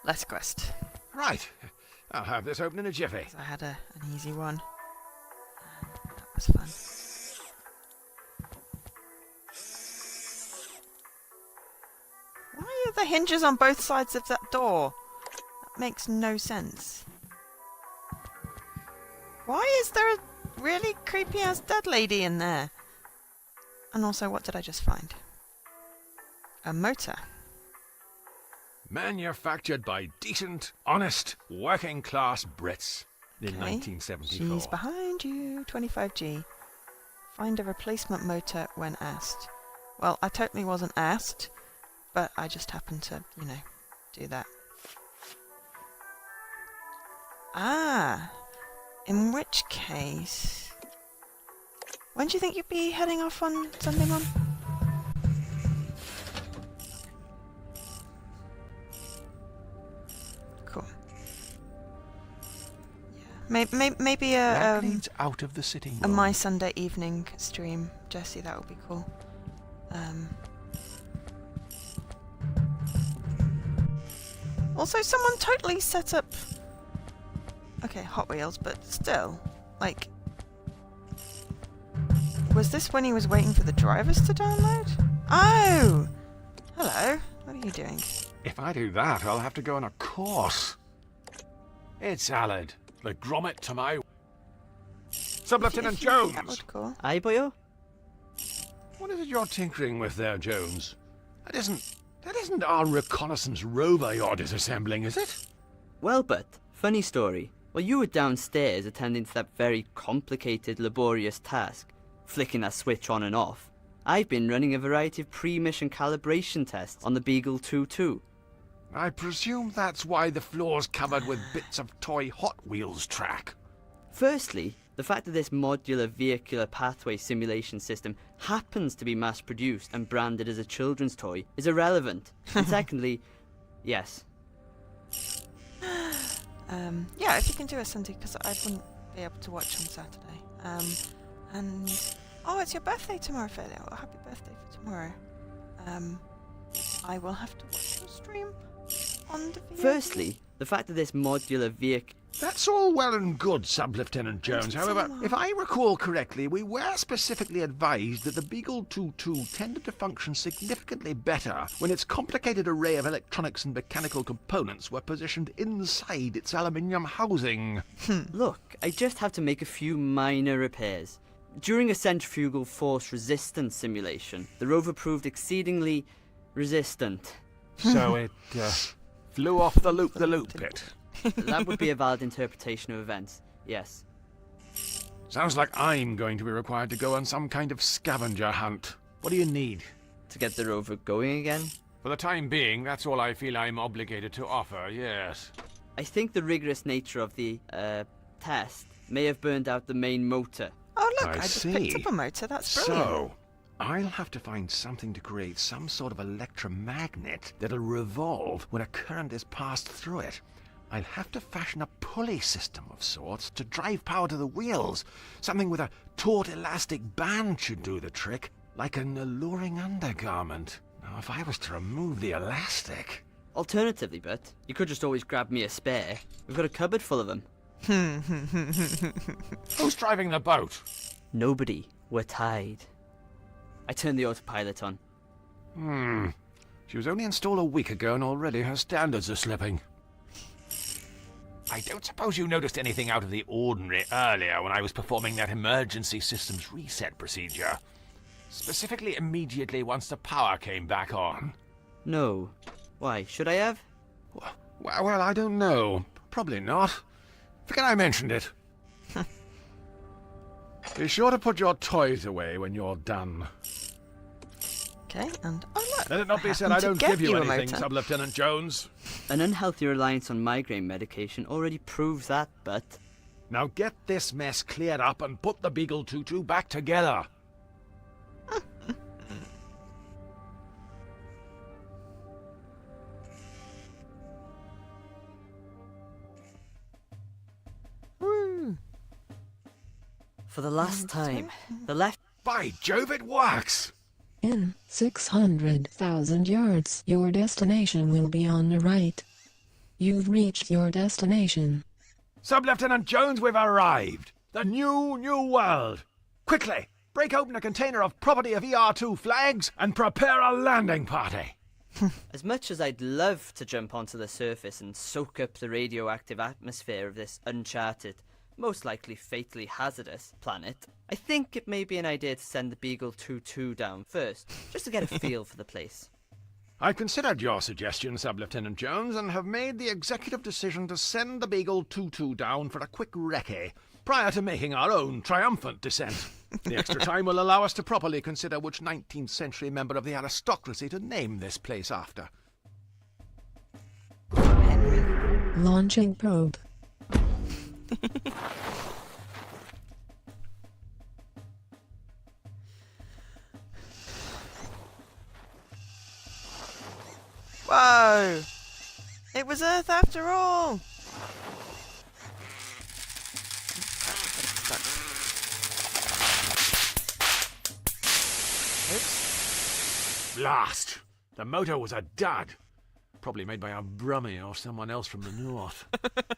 Let's Quest. Right. I'll have this open in a jiffy. So I had an easy one. That was fun. Why are the hinges on both sides of that door? That makes no sense. Why is there a really creepy ass dead lady in there? And also, what did I just find? A motor. Manufactured by decent, honest, working class Brits in Okay. 1974. She's behind you. 25G. Find a replacement motor when asked. Well, I totally wasn't asked, but I just happened to, do that. Ah, in which case... When do you think you'd be heading off on Sunday, Mum? Cool. Yeah, maybe That leads out of the sitting room. a My Sunday evening stream, Jesse. That would be cool. Also, someone totally set up. Okay, Hot Wheels, but still, like, was this when he was waiting for the drivers to download? Oh, hello. What are you doing? If I do that, I'll have to go on a course. It's Alad, the grommet to my... Sub-Lieutenant That Jones! would cool. Aye, boyo? What is it you're tinkering with there, Jones? That isn't our reconnaissance rover you're disassembling, is it? Well, but, funny story. While you were downstairs attending to that very complicated, laborious task, flicking that switch on and off, I've been running a variety of pre-mission calibration tests on the Beagle 2-2. I presume that's why the floor's covered with bits of toy Hot Wheels track. Firstly, the fact that this modular vehicular pathway simulation system happens to be mass-produced and branded as a children's toy is irrelevant. And secondly, yes. Yeah, if you can do a Sunday, because I wouldn't be able to watch on Saturday. And it's your birthday tomorrow, Ophelia. Well, happy birthday for tomorrow. I will have to watch your stream on the video. Firstly, the fact that this modular vehicle... That's all well and good, Sub-Lieutenant Jones. However, if I recall correctly, we were specifically advised that the Beagle 2-2 tended to function significantly better when its complicated array of electronics and mechanical components were positioned inside its aluminium housing. Look, I just have to make a few minor repairs. During a centrifugal force resistance simulation, the rover proved exceedingly resistant. So it flew off the loop bit. That would be a valid interpretation of events, yes. Sounds like I'm going to be required to go on some kind of scavenger hunt. What do you need? To get the rover going again? For the time being, that's all I feel I'm obligated to offer, yes. I think the rigorous nature of the test may have burned out the main motor. Oh look, I see. just picked up a motor, that's brilliant. So, I'll have to find something to create some sort of electromagnet that'll revolve when a current is passed through it. I'll have to fashion a pulley system of sorts to drive power to the wheels. Something with a taut elastic band should do the trick, like an alluring undergarment. Now, if I was to remove the elastic... Alternatively, but you could just always grab me a spare. We've got a cupboard full of them. Who's driving the boat? Nobody. We're tied. I turned the autopilot on. She was only installed a week ago and already her standards are slipping. I don't suppose you noticed anything out of the ordinary earlier when I was performing that emergency systems reset procedure. Specifically immediately once the power came back on. No. Why, should I have? Well, I don't know. Probably not. Forget I mentioned it. Be sure to put your toys away when you're done. Okay, and look. Let it not be said I don't give you anything, Sub-Lieutenant Jones. An unhealthy reliance on migraine medication already proves that, but... Now get this mess cleared up and put the Beagle 2-2 back together. Woo. For the last time, the left... By Jove, it works! In 600,000 yards, your destination will be on the right. You've reached your destination. Sub-Lieutenant Jones, we've arrived! The new world! Quickly, break open a container of property of ER2 flags and prepare a landing party! As much as I'd love to jump onto the surface and soak up the radioactive atmosphere of this uncharted, most likely fatally hazardous planet, I think it may be an idea to send the Beagle 2-2 down first, just to get a feel for the place. I've considered your suggestion, Sub-Lieutenant Jones, and have made the executive decision to send the Beagle 2-2 down for a quick recce, prior to making our own triumphant descent. The extra time will allow us to properly consider which 19th century member of the aristocracy to name this place after. Launching probe. Whoa! It was Earth after all! Oops. Blast! The motor was a dud. Probably made by a Brummie or someone else from the north.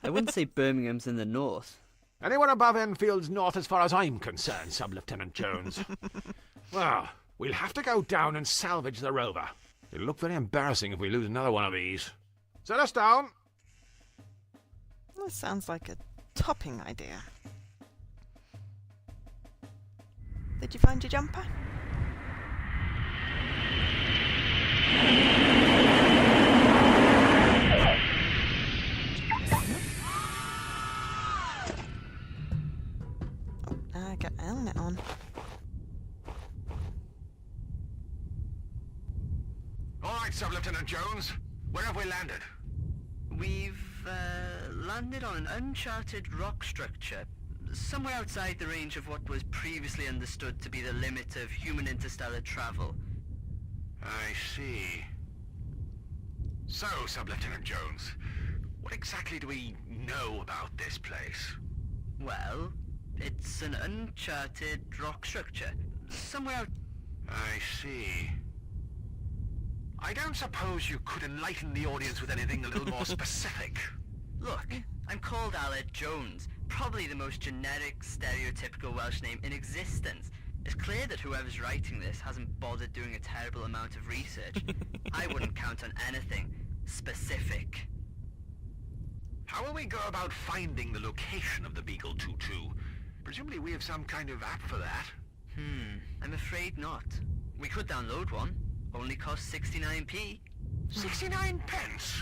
I wouldn't say Birmingham's in the north. Anyone above Enfield's north as far as I'm concerned, Sub-Lieutenant Jones. Well, we'll have to go down and salvage the rover. It'll look very embarrassing if we lose another one of these. Set us down. This sounds like a topping idea. Did you find your jumper? Oh, get the helmet on. All right, Sub-Lieutenant Jones. Where have we landed? We've landed on an uncharted rock structure, somewhere outside the range of what was previously understood to be the limit of human interstellar travel. I see. So, Sub-Lieutenant Jones, what exactly do we know about this place? Well, it's an uncharted rock structure. Somewhere out... I see. I don't suppose you could enlighten the audience with anything a little more specific. Look, I'm called Aled Jones. Probably the most generic, stereotypical Welsh name in existence. It's clear that whoever's writing this hasn't bothered doing a terrible amount of research. I wouldn't count on anything specific. How will we go about finding the location of the Beagle 2-2? Presumably we have some kind of app for that. I'm afraid not. We could download one. Only costs 69p. 69 pence?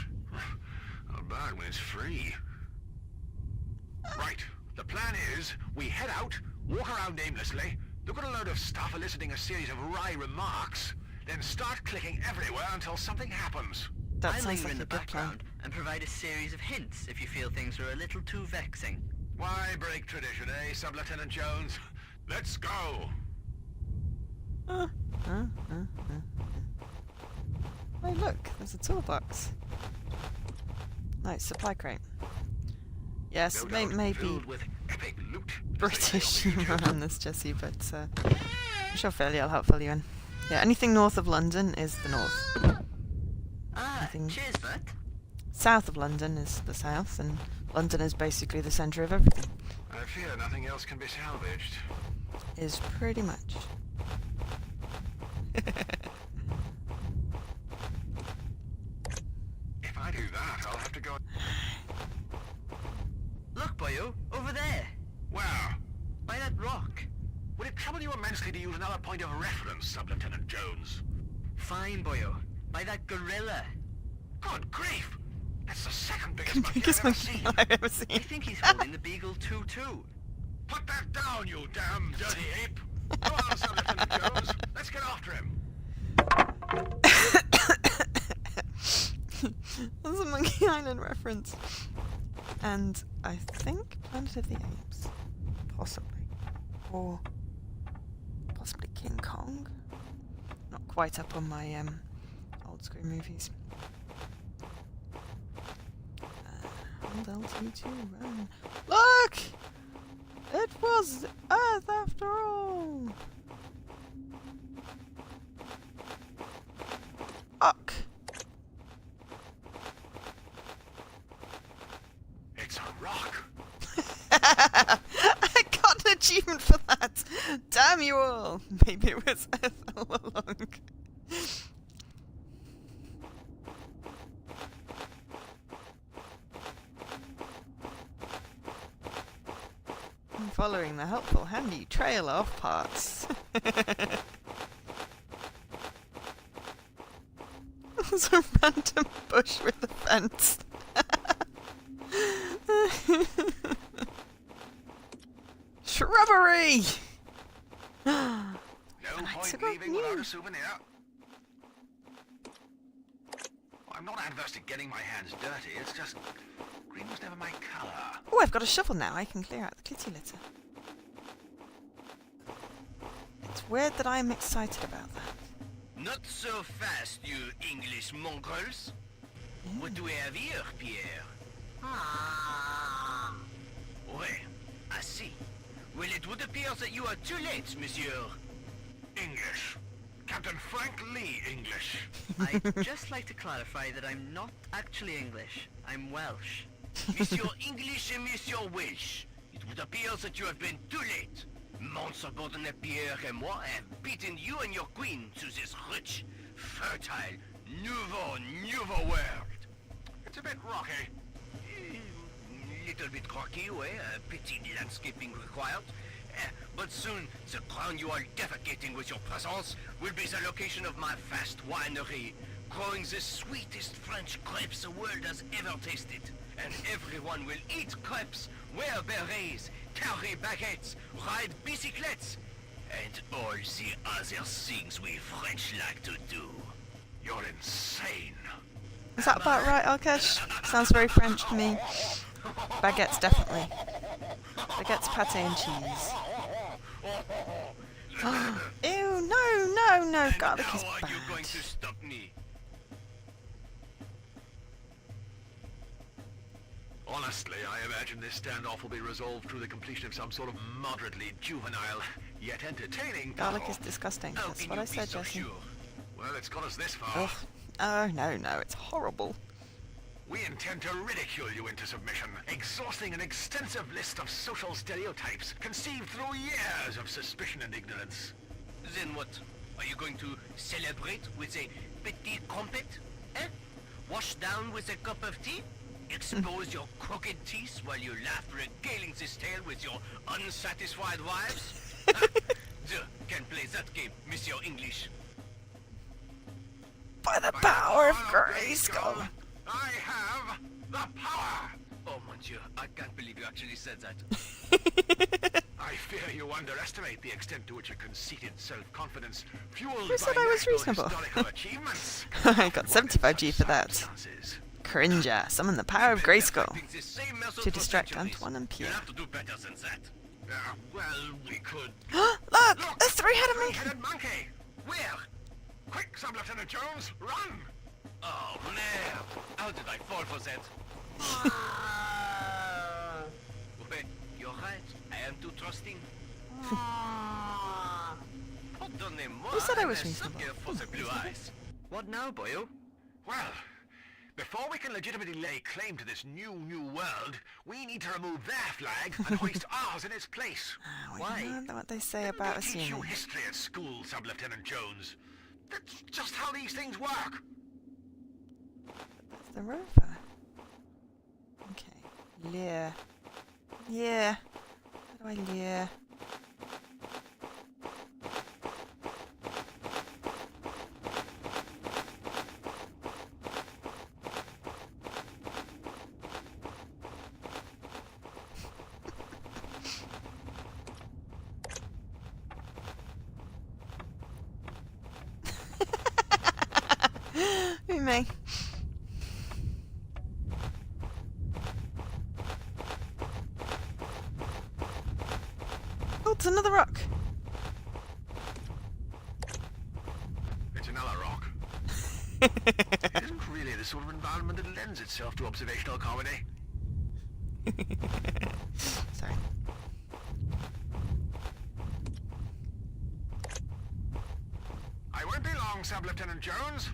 Not bad when it's free. Right, the plan is, we head out, walk around aimlessly, look at a load of stuff eliciting a series of wry remarks, then start clicking everywhere until something happens. That I'll sounds linger like in a the good plan. background and provide a series of hints if you feel things are a little too vexing. Why break tradition, eh, Sub-Lieutenant Jones? Let's go! Oh, look, there's a toolbox. Nice, supply crate. Yes, No doubt maybe filled with epic loot. British humour on this, Jesse, but I'm sure Philly will help fill you in. Yeah, anything north of London is the north. Anything Cheers, Matt. south of London is the south, and London is basically the centre of everything. I fear nothing else can be salvaged. Is pretty much. If I do that, I'll have to go... Look, boyo, over there, Where? by that rock. Would it trouble you immensely to use another point of reference, Sub-Lieutenant Jones? Fine, boyo, by that gorilla. Good grief! That's the second biggest monkey Biggest I've ever seen. monkey I've ever I seen. think he's holding the Beagle 2-2. Put that down, you damn dirty ape! Go on, Sub-Lieutenant Jones. Let's get after him. That's a Monkey Island reference. And I think Planet of the Apes. Possibly. Or possibly King Kong. Not quite up on my old school movies. Hold LT2, run. Look! It was Earth after all! Uck! It's a rock. I got an achievement for that! Damn you all! Maybe it was Earth all along. I'm following the helpful, handy trail of parts. There's a random bush with a fence. Shrubbery! No I point took off leaving without new. a souvenir. I'm not adverse to getting my hands dirty, it's just... green was never my colour. Oh, I've got a shovel now. I can clear out the kitty litter. It's weird that I'm excited about that. Not so fast, you English mongrels. What do we have here, Pierre? Oui, I see. Well, it would appear that you are too late, monsieur. English. Captain Frank Lee English. I'd just like to clarify that I'm not actually English. I'm Welsh. Monsieur English and Monsieur Welsh. It would appear that you have been too late. Mon subordinate Pierre and moi have beaten you and your queen to this rich, fertile, nouveau world. It's a bit rocky. Little bit rocky, ouais, a petit landscaping required. But soon, the ground you are defecating with your presence will be the location of my vast winery, growing the sweetest French grapes the world has ever tasted. And everyone will eat crepes, wear berets, carry baguettes, ride bicyclettes, and all the other things we French like to do. You're insane. Is that about right, Alkesh? Sounds very French to me. Baguettes, definitely. Baguettes, pate and cheese. Ew, no, garlic is How are bad. you going to stop me? Honestly, I imagine this standoff will be resolved through the completion of some sort of moderately juvenile, yet entertaining Garlic battle. is disgusting. How That's can what you I be said, so Jesse. sure? Well, it's got us this far. Ugh. Oh, no, it's horrible. We intend to ridicule you into submission, exhausting an extensive list of social stereotypes conceived through years of suspicion and ignorance. Then what? Are you going to celebrate with a petit crumpet? Eh? Wash down with a cup of tea? Expose your crooked teeth while you laugh regaling this tale with your unsatisfied wives? Je can play that game, Monsieur English. By the power of Grayskull. I have the power! Oh mon Dieu, I can't believe you actually said that. I fear you underestimate the extent to which a conceited self-confidence fueled Who said by I was national reasonable? historical achievements. I got 75G for that. Circumstances. Cringer, summon the power of Grayskull Practicing this same method to for distract centuries. Antoine and Pierre. You'll have to do better than that. Well, we could... Look, a three-headed monkey. Three-headed monkey! Where? Quick, Sub-Lieutenant Jones, run! Oh man, how did I fall for that? Wait, you're right. I am too trusting. Pardonnez-moi, Who said I I'm was a reasonable? sucker for the blue eyes. What now, boyo? Well, before we can legitimately lay claim to this new world, we need to remove their flag and hoist ours in its place. Why? You know what they say about Didn't they teach you assuming. history at school, Sub-Lieutenant Jones? That's just how these things work. That's the rover. Okay. Lear. Yeah. How do I lear? Who may? Oh, it's another rock. It's another rock. It isn't really the sort of environment that lends itself to observational comedy. Sorry. I won't be long, Sub-Lieutenant Jones.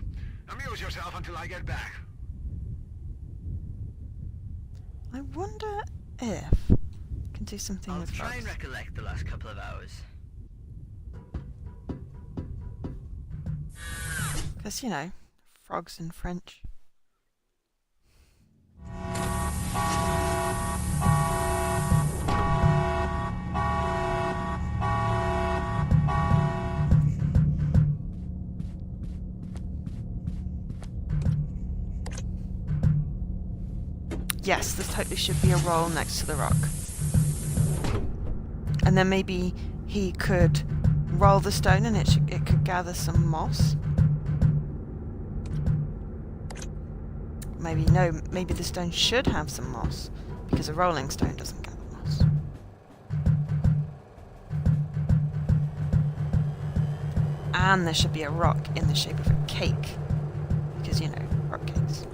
Amuse yourself until I get back. I wonder if I can do something I'll with try and rocks. recollect the last couple of hours. Because, you know, frogs in French. Yes, there totally should be a roll next to the rock. And then maybe he could roll the stone and it could gather some moss. Maybe, no, maybe the stone should have some moss, because a rolling stone doesn't gather moss. And there should be a rock in the shape of a cake, because, you know, rock cakes.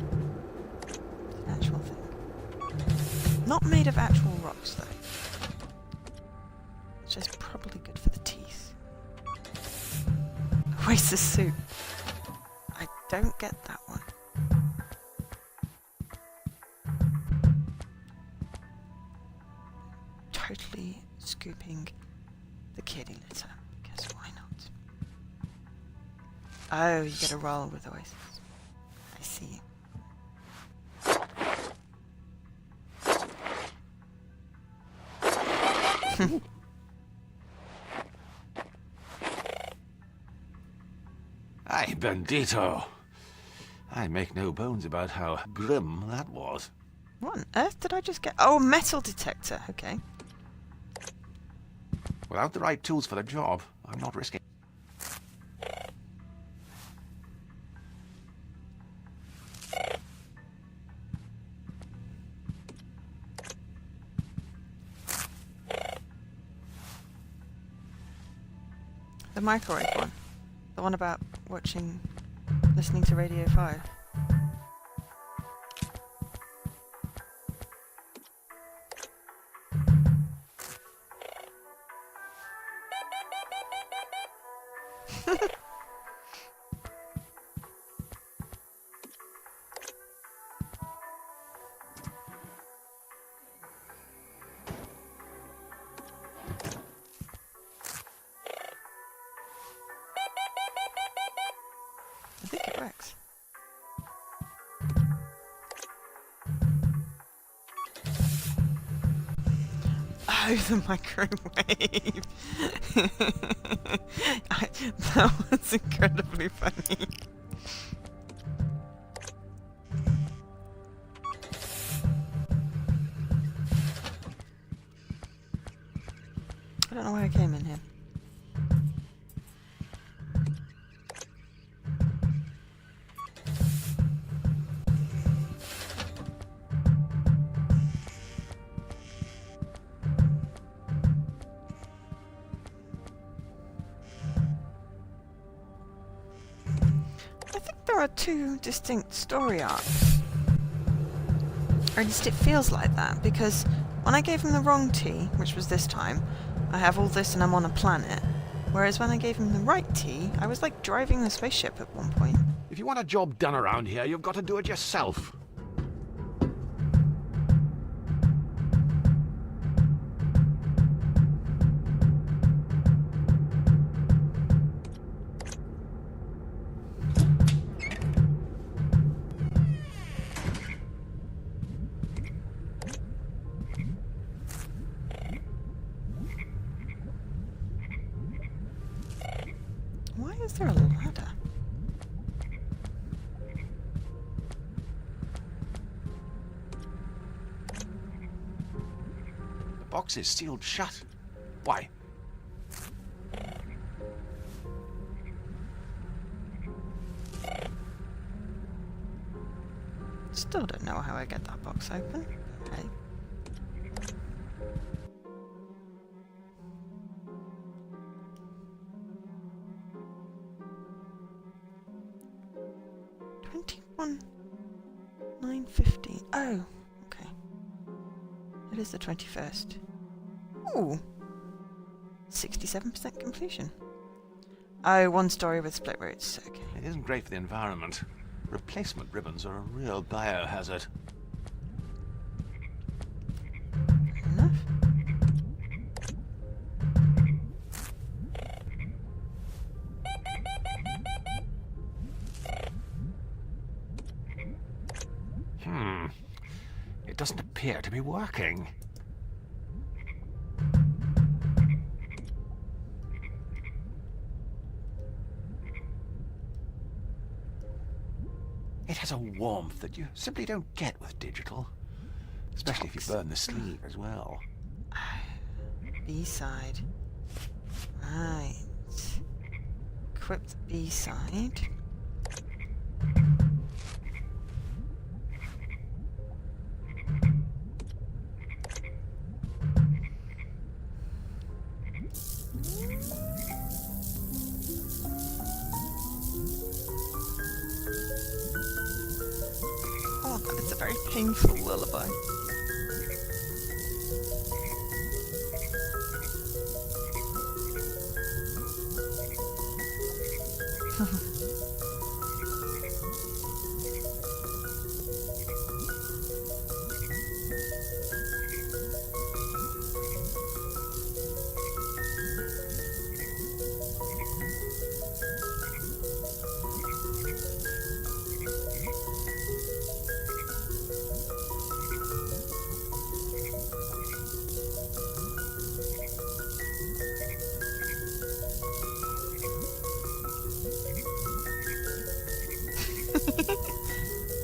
It's an actual thing. Not made of actual rocks, though. It's just probably good for the teeth. Oasis soup. I don't get that one. Totally scooping the kitty litter, because why not? Oh, you get a roll with Oasis. I see. Ay, bendito. I make no bones about how grim that was. What on earth did I just get? Oh, metal detector. Okay. Without the right tools for the job, I'm not risking. microwave one. The one about listening to Radio 5. I think it works. Oh, the microwave! That was incredibly funny. I don't know why I came in here. There are two distinct story arcs. Or at least it feels like that, because when I gave him the wrong tea, which was this time, I have all this and I'm on a planet, whereas when I gave him the right tea, I was like driving the spaceship at one point. If you want a job done around here, you've got to do it yourself. Why is there a ladder? The box is sealed shut. Why? Still don't know how I get that box open. Okay. $21 $9.15. Oh, okay. It is the 21st. Ooh, 67% completion. Oh, one story with split routes. Okay. It isn't great for the environment. Replacement ribbons are a real biohazard. Fair enough. It doesn't appear to be working. It has a warmth that you simply don't get with digital. Especially if you burn the sleeve as well. B-side. Right. Equip the B-side. Oh, that is a very painful lullaby.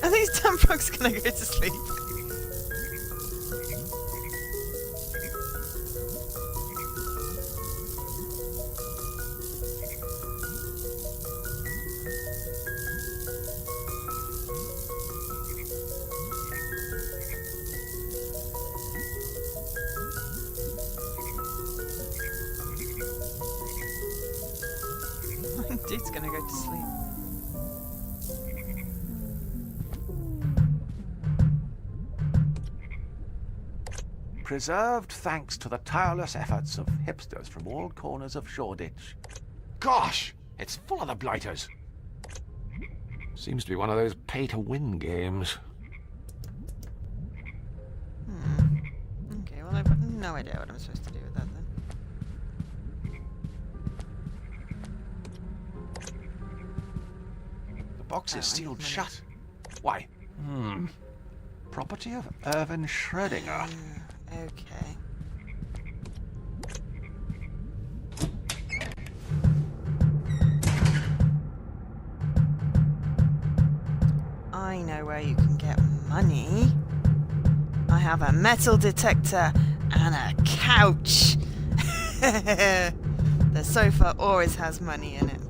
Are these damn frogs gonna go to sleep? it's gonna go to sleep. Preserved thanks to the tireless efforts of hipsters from all corners of Shoreditch. Gosh, it's full of the blighters. Seems to be one of those pay-to-win games. Okay, well I've got no idea what I'm supposed to do with that then. The box Oh, is I need sealed money. shut. Why? Property of Irvin Schrödinger. Okay. I know where you can get money. I have a metal detector and a couch. The sofa always has money in it.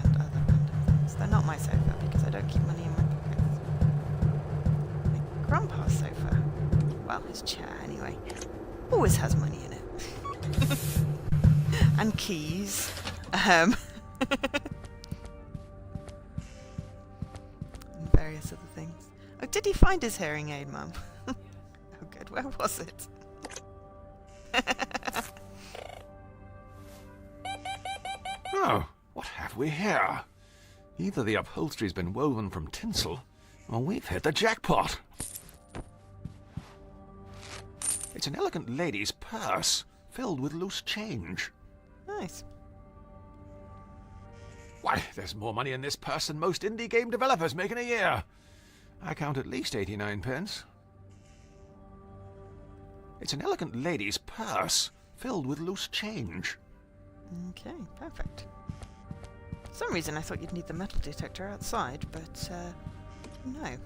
And other random things. They're not my sofa because I don't keep money in my pockets. My grandpa's sofa, well, his chair anyway, always has money in it. And keys. And various other things. Oh, did he find his hearing aid, Mum? Oh, good. Where was it? Oh, what have we here? Either the upholstery's been woven from tinsel, or we've hit the jackpot. It's an elegant lady's purse, filled with loose change. Nice. Why, there's more money in this purse than most indie game developers make in a year. I count at least 89 pence. It's an elegant lady's purse, filled with loose change. Okay, perfect. For some reason I thought you'd need the metal detector outside, but no. I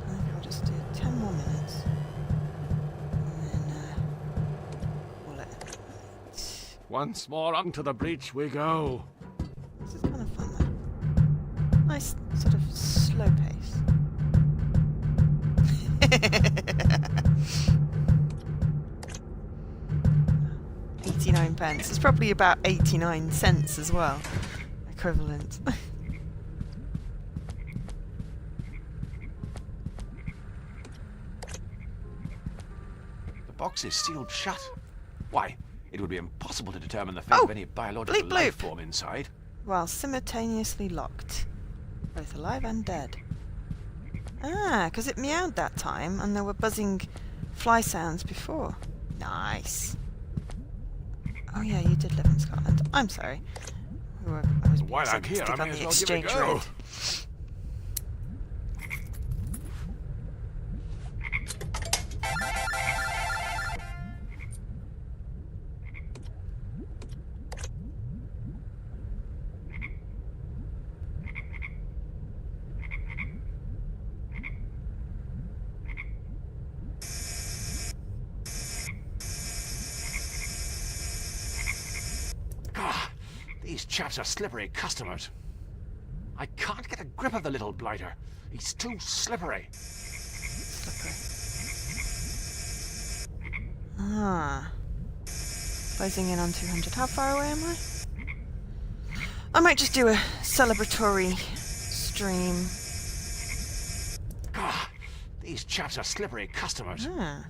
think I'll just do 10 more minutes. And then call it. Once more onto the breach we go. This is kind of fun though. Nice sort of slow pace. 89 pence. It's probably about 89 cents as well. Equivalent. The box is sealed shut. Why, it would be impossible to determine the fate of any biological bleep, life bloop. form inside. While simultaneously locked. Both alive and dead. Ah, because it meowed that time and there were buzzing fly sounds before. Nice. Oh yeah, you did live in Scotland. I'm sorry. I was being While I'm here, I sarcastic on may the as well give it a exchange go. rate. Ah, these chaps are slippery customers. I can't get a grip of the little blighter. He's too slippery. Ah. Closing in on 200. How far away am I? I might just do a celebratory stream. Ah, these chaps are slippery customers. Ah.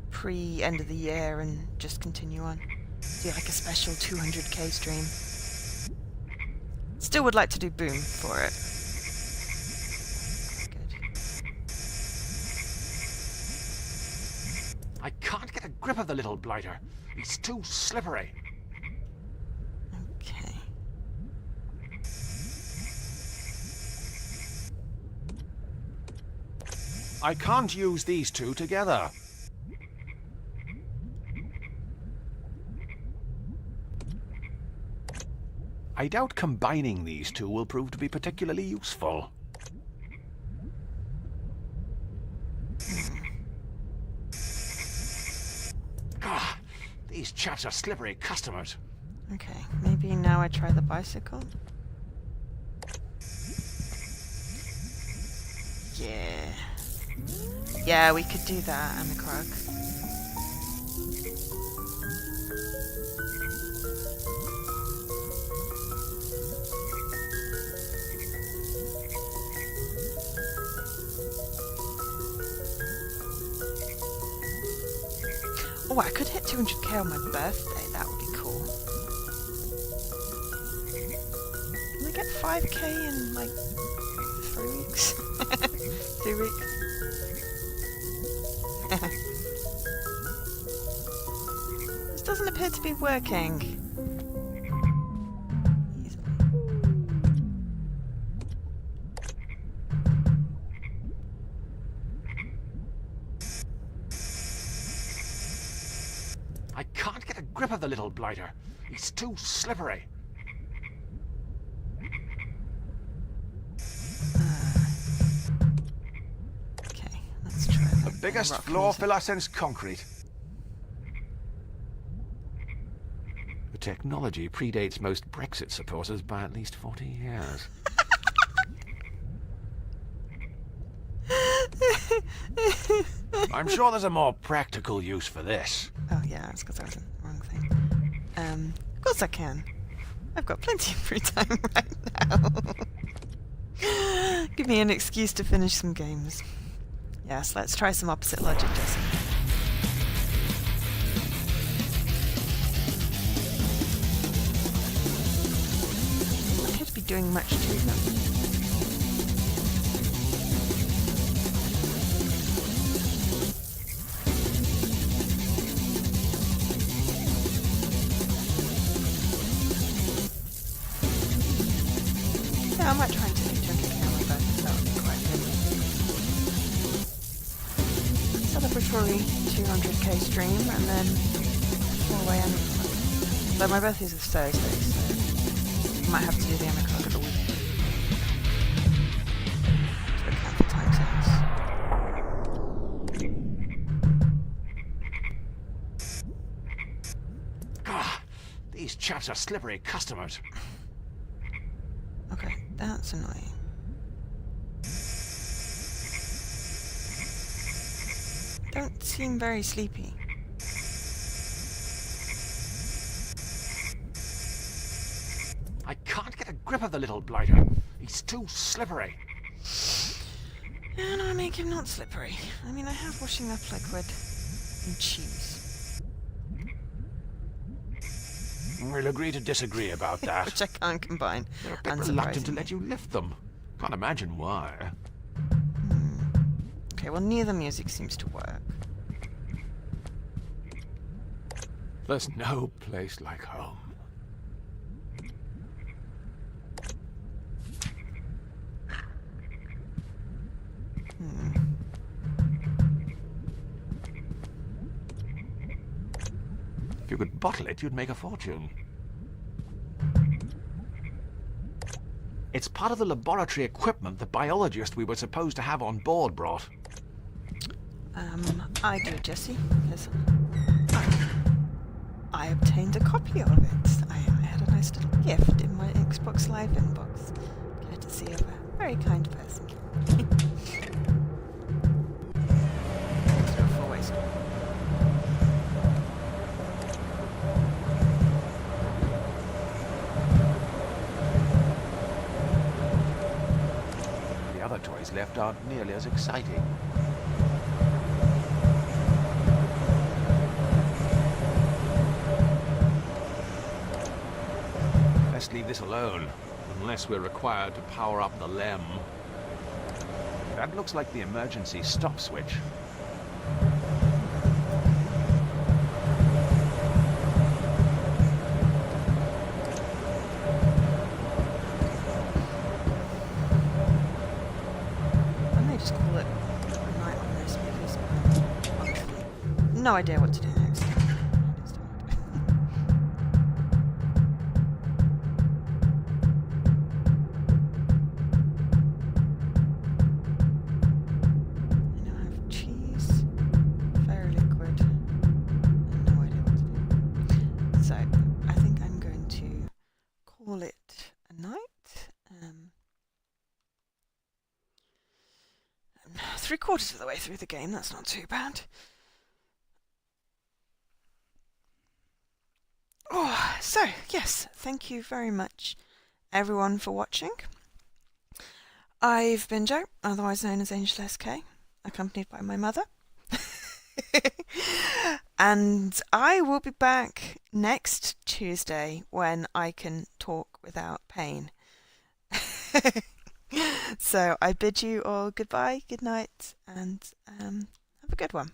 Pre-end of the year and just continue on. Do like a special 200k stream. Still would like to do Boom for it. Good. I can't get a grip of the little blighter. He's too slippery. Okay. I can't use these two together. I doubt combining these two will prove to be particularly useful. Ah, these chaps are slippery customers. Okay, maybe now I try the bicycle. Yeah. Yeah, we could do that, Amicrog. Oh, I could hit 200k on my birthday. That would be cool. Can I get 5k in like 3 weeks? 2 weeks? This doesn't appear to be working. I can't get a grip of the little blighter. He's too slippery. Okay, let's try that. The biggest Rock floor music. filler since concrete. The technology predates most Brexit supporters by at least 40 years. I'm sure there's a more practical use for this. Oh yeah, that's because I was in the wrong thing. Of course I can. I've got plenty of free time right now. Give me an excuse to finish some games. Yes, let's try some opposite logic, Jesse. I appear to be doing much to them. Yeah, I might try and take 200k on my birthday, that would be quite good. Celebratory 200k stream and then fall away Amicrog. But my birthday's a Thursday, so I might have to do the Amicrog at the weekend to account for time zones. Ah, these chaps are slippery customers. Okay, that's annoying. Don't seem very sleepy. I can't get a grip of the little blighter. He's too slippery. And I make him not slippery. I mean, I have washing up liquid and cheese. We'll agree to disagree about that. Which I can't combine. They're a bit reluctant to let you lift them. Can't imagine why. Okay, well, neither music seems to work. There's no place like home. If you could bottle it, you'd make a fortune. It's part of the laboratory equipment the biologist we were supposed to have on board brought. I do, Jesse. Yes. I obtained a copy of it. I had a nice little gift in my Xbox Live inbox, courtesy of a very kind person. Let's do a four-way stop. The other toys left aren't nearly as exciting. Let's leave this alone, unless we're required to power up the LEM. That looks like the emergency stop switch. I may just call it a night on this because I'm actually no idea what to do next. 3/4 of the way through the game. That's not too bad. Oh, so, yes, thank you very much, everyone, for watching. I've been Jo, otherwise known as Angel SK, accompanied by my mother. And I will be back next Tuesday when I can talk without pain. So I bid you all goodbye, good night, and have a good one.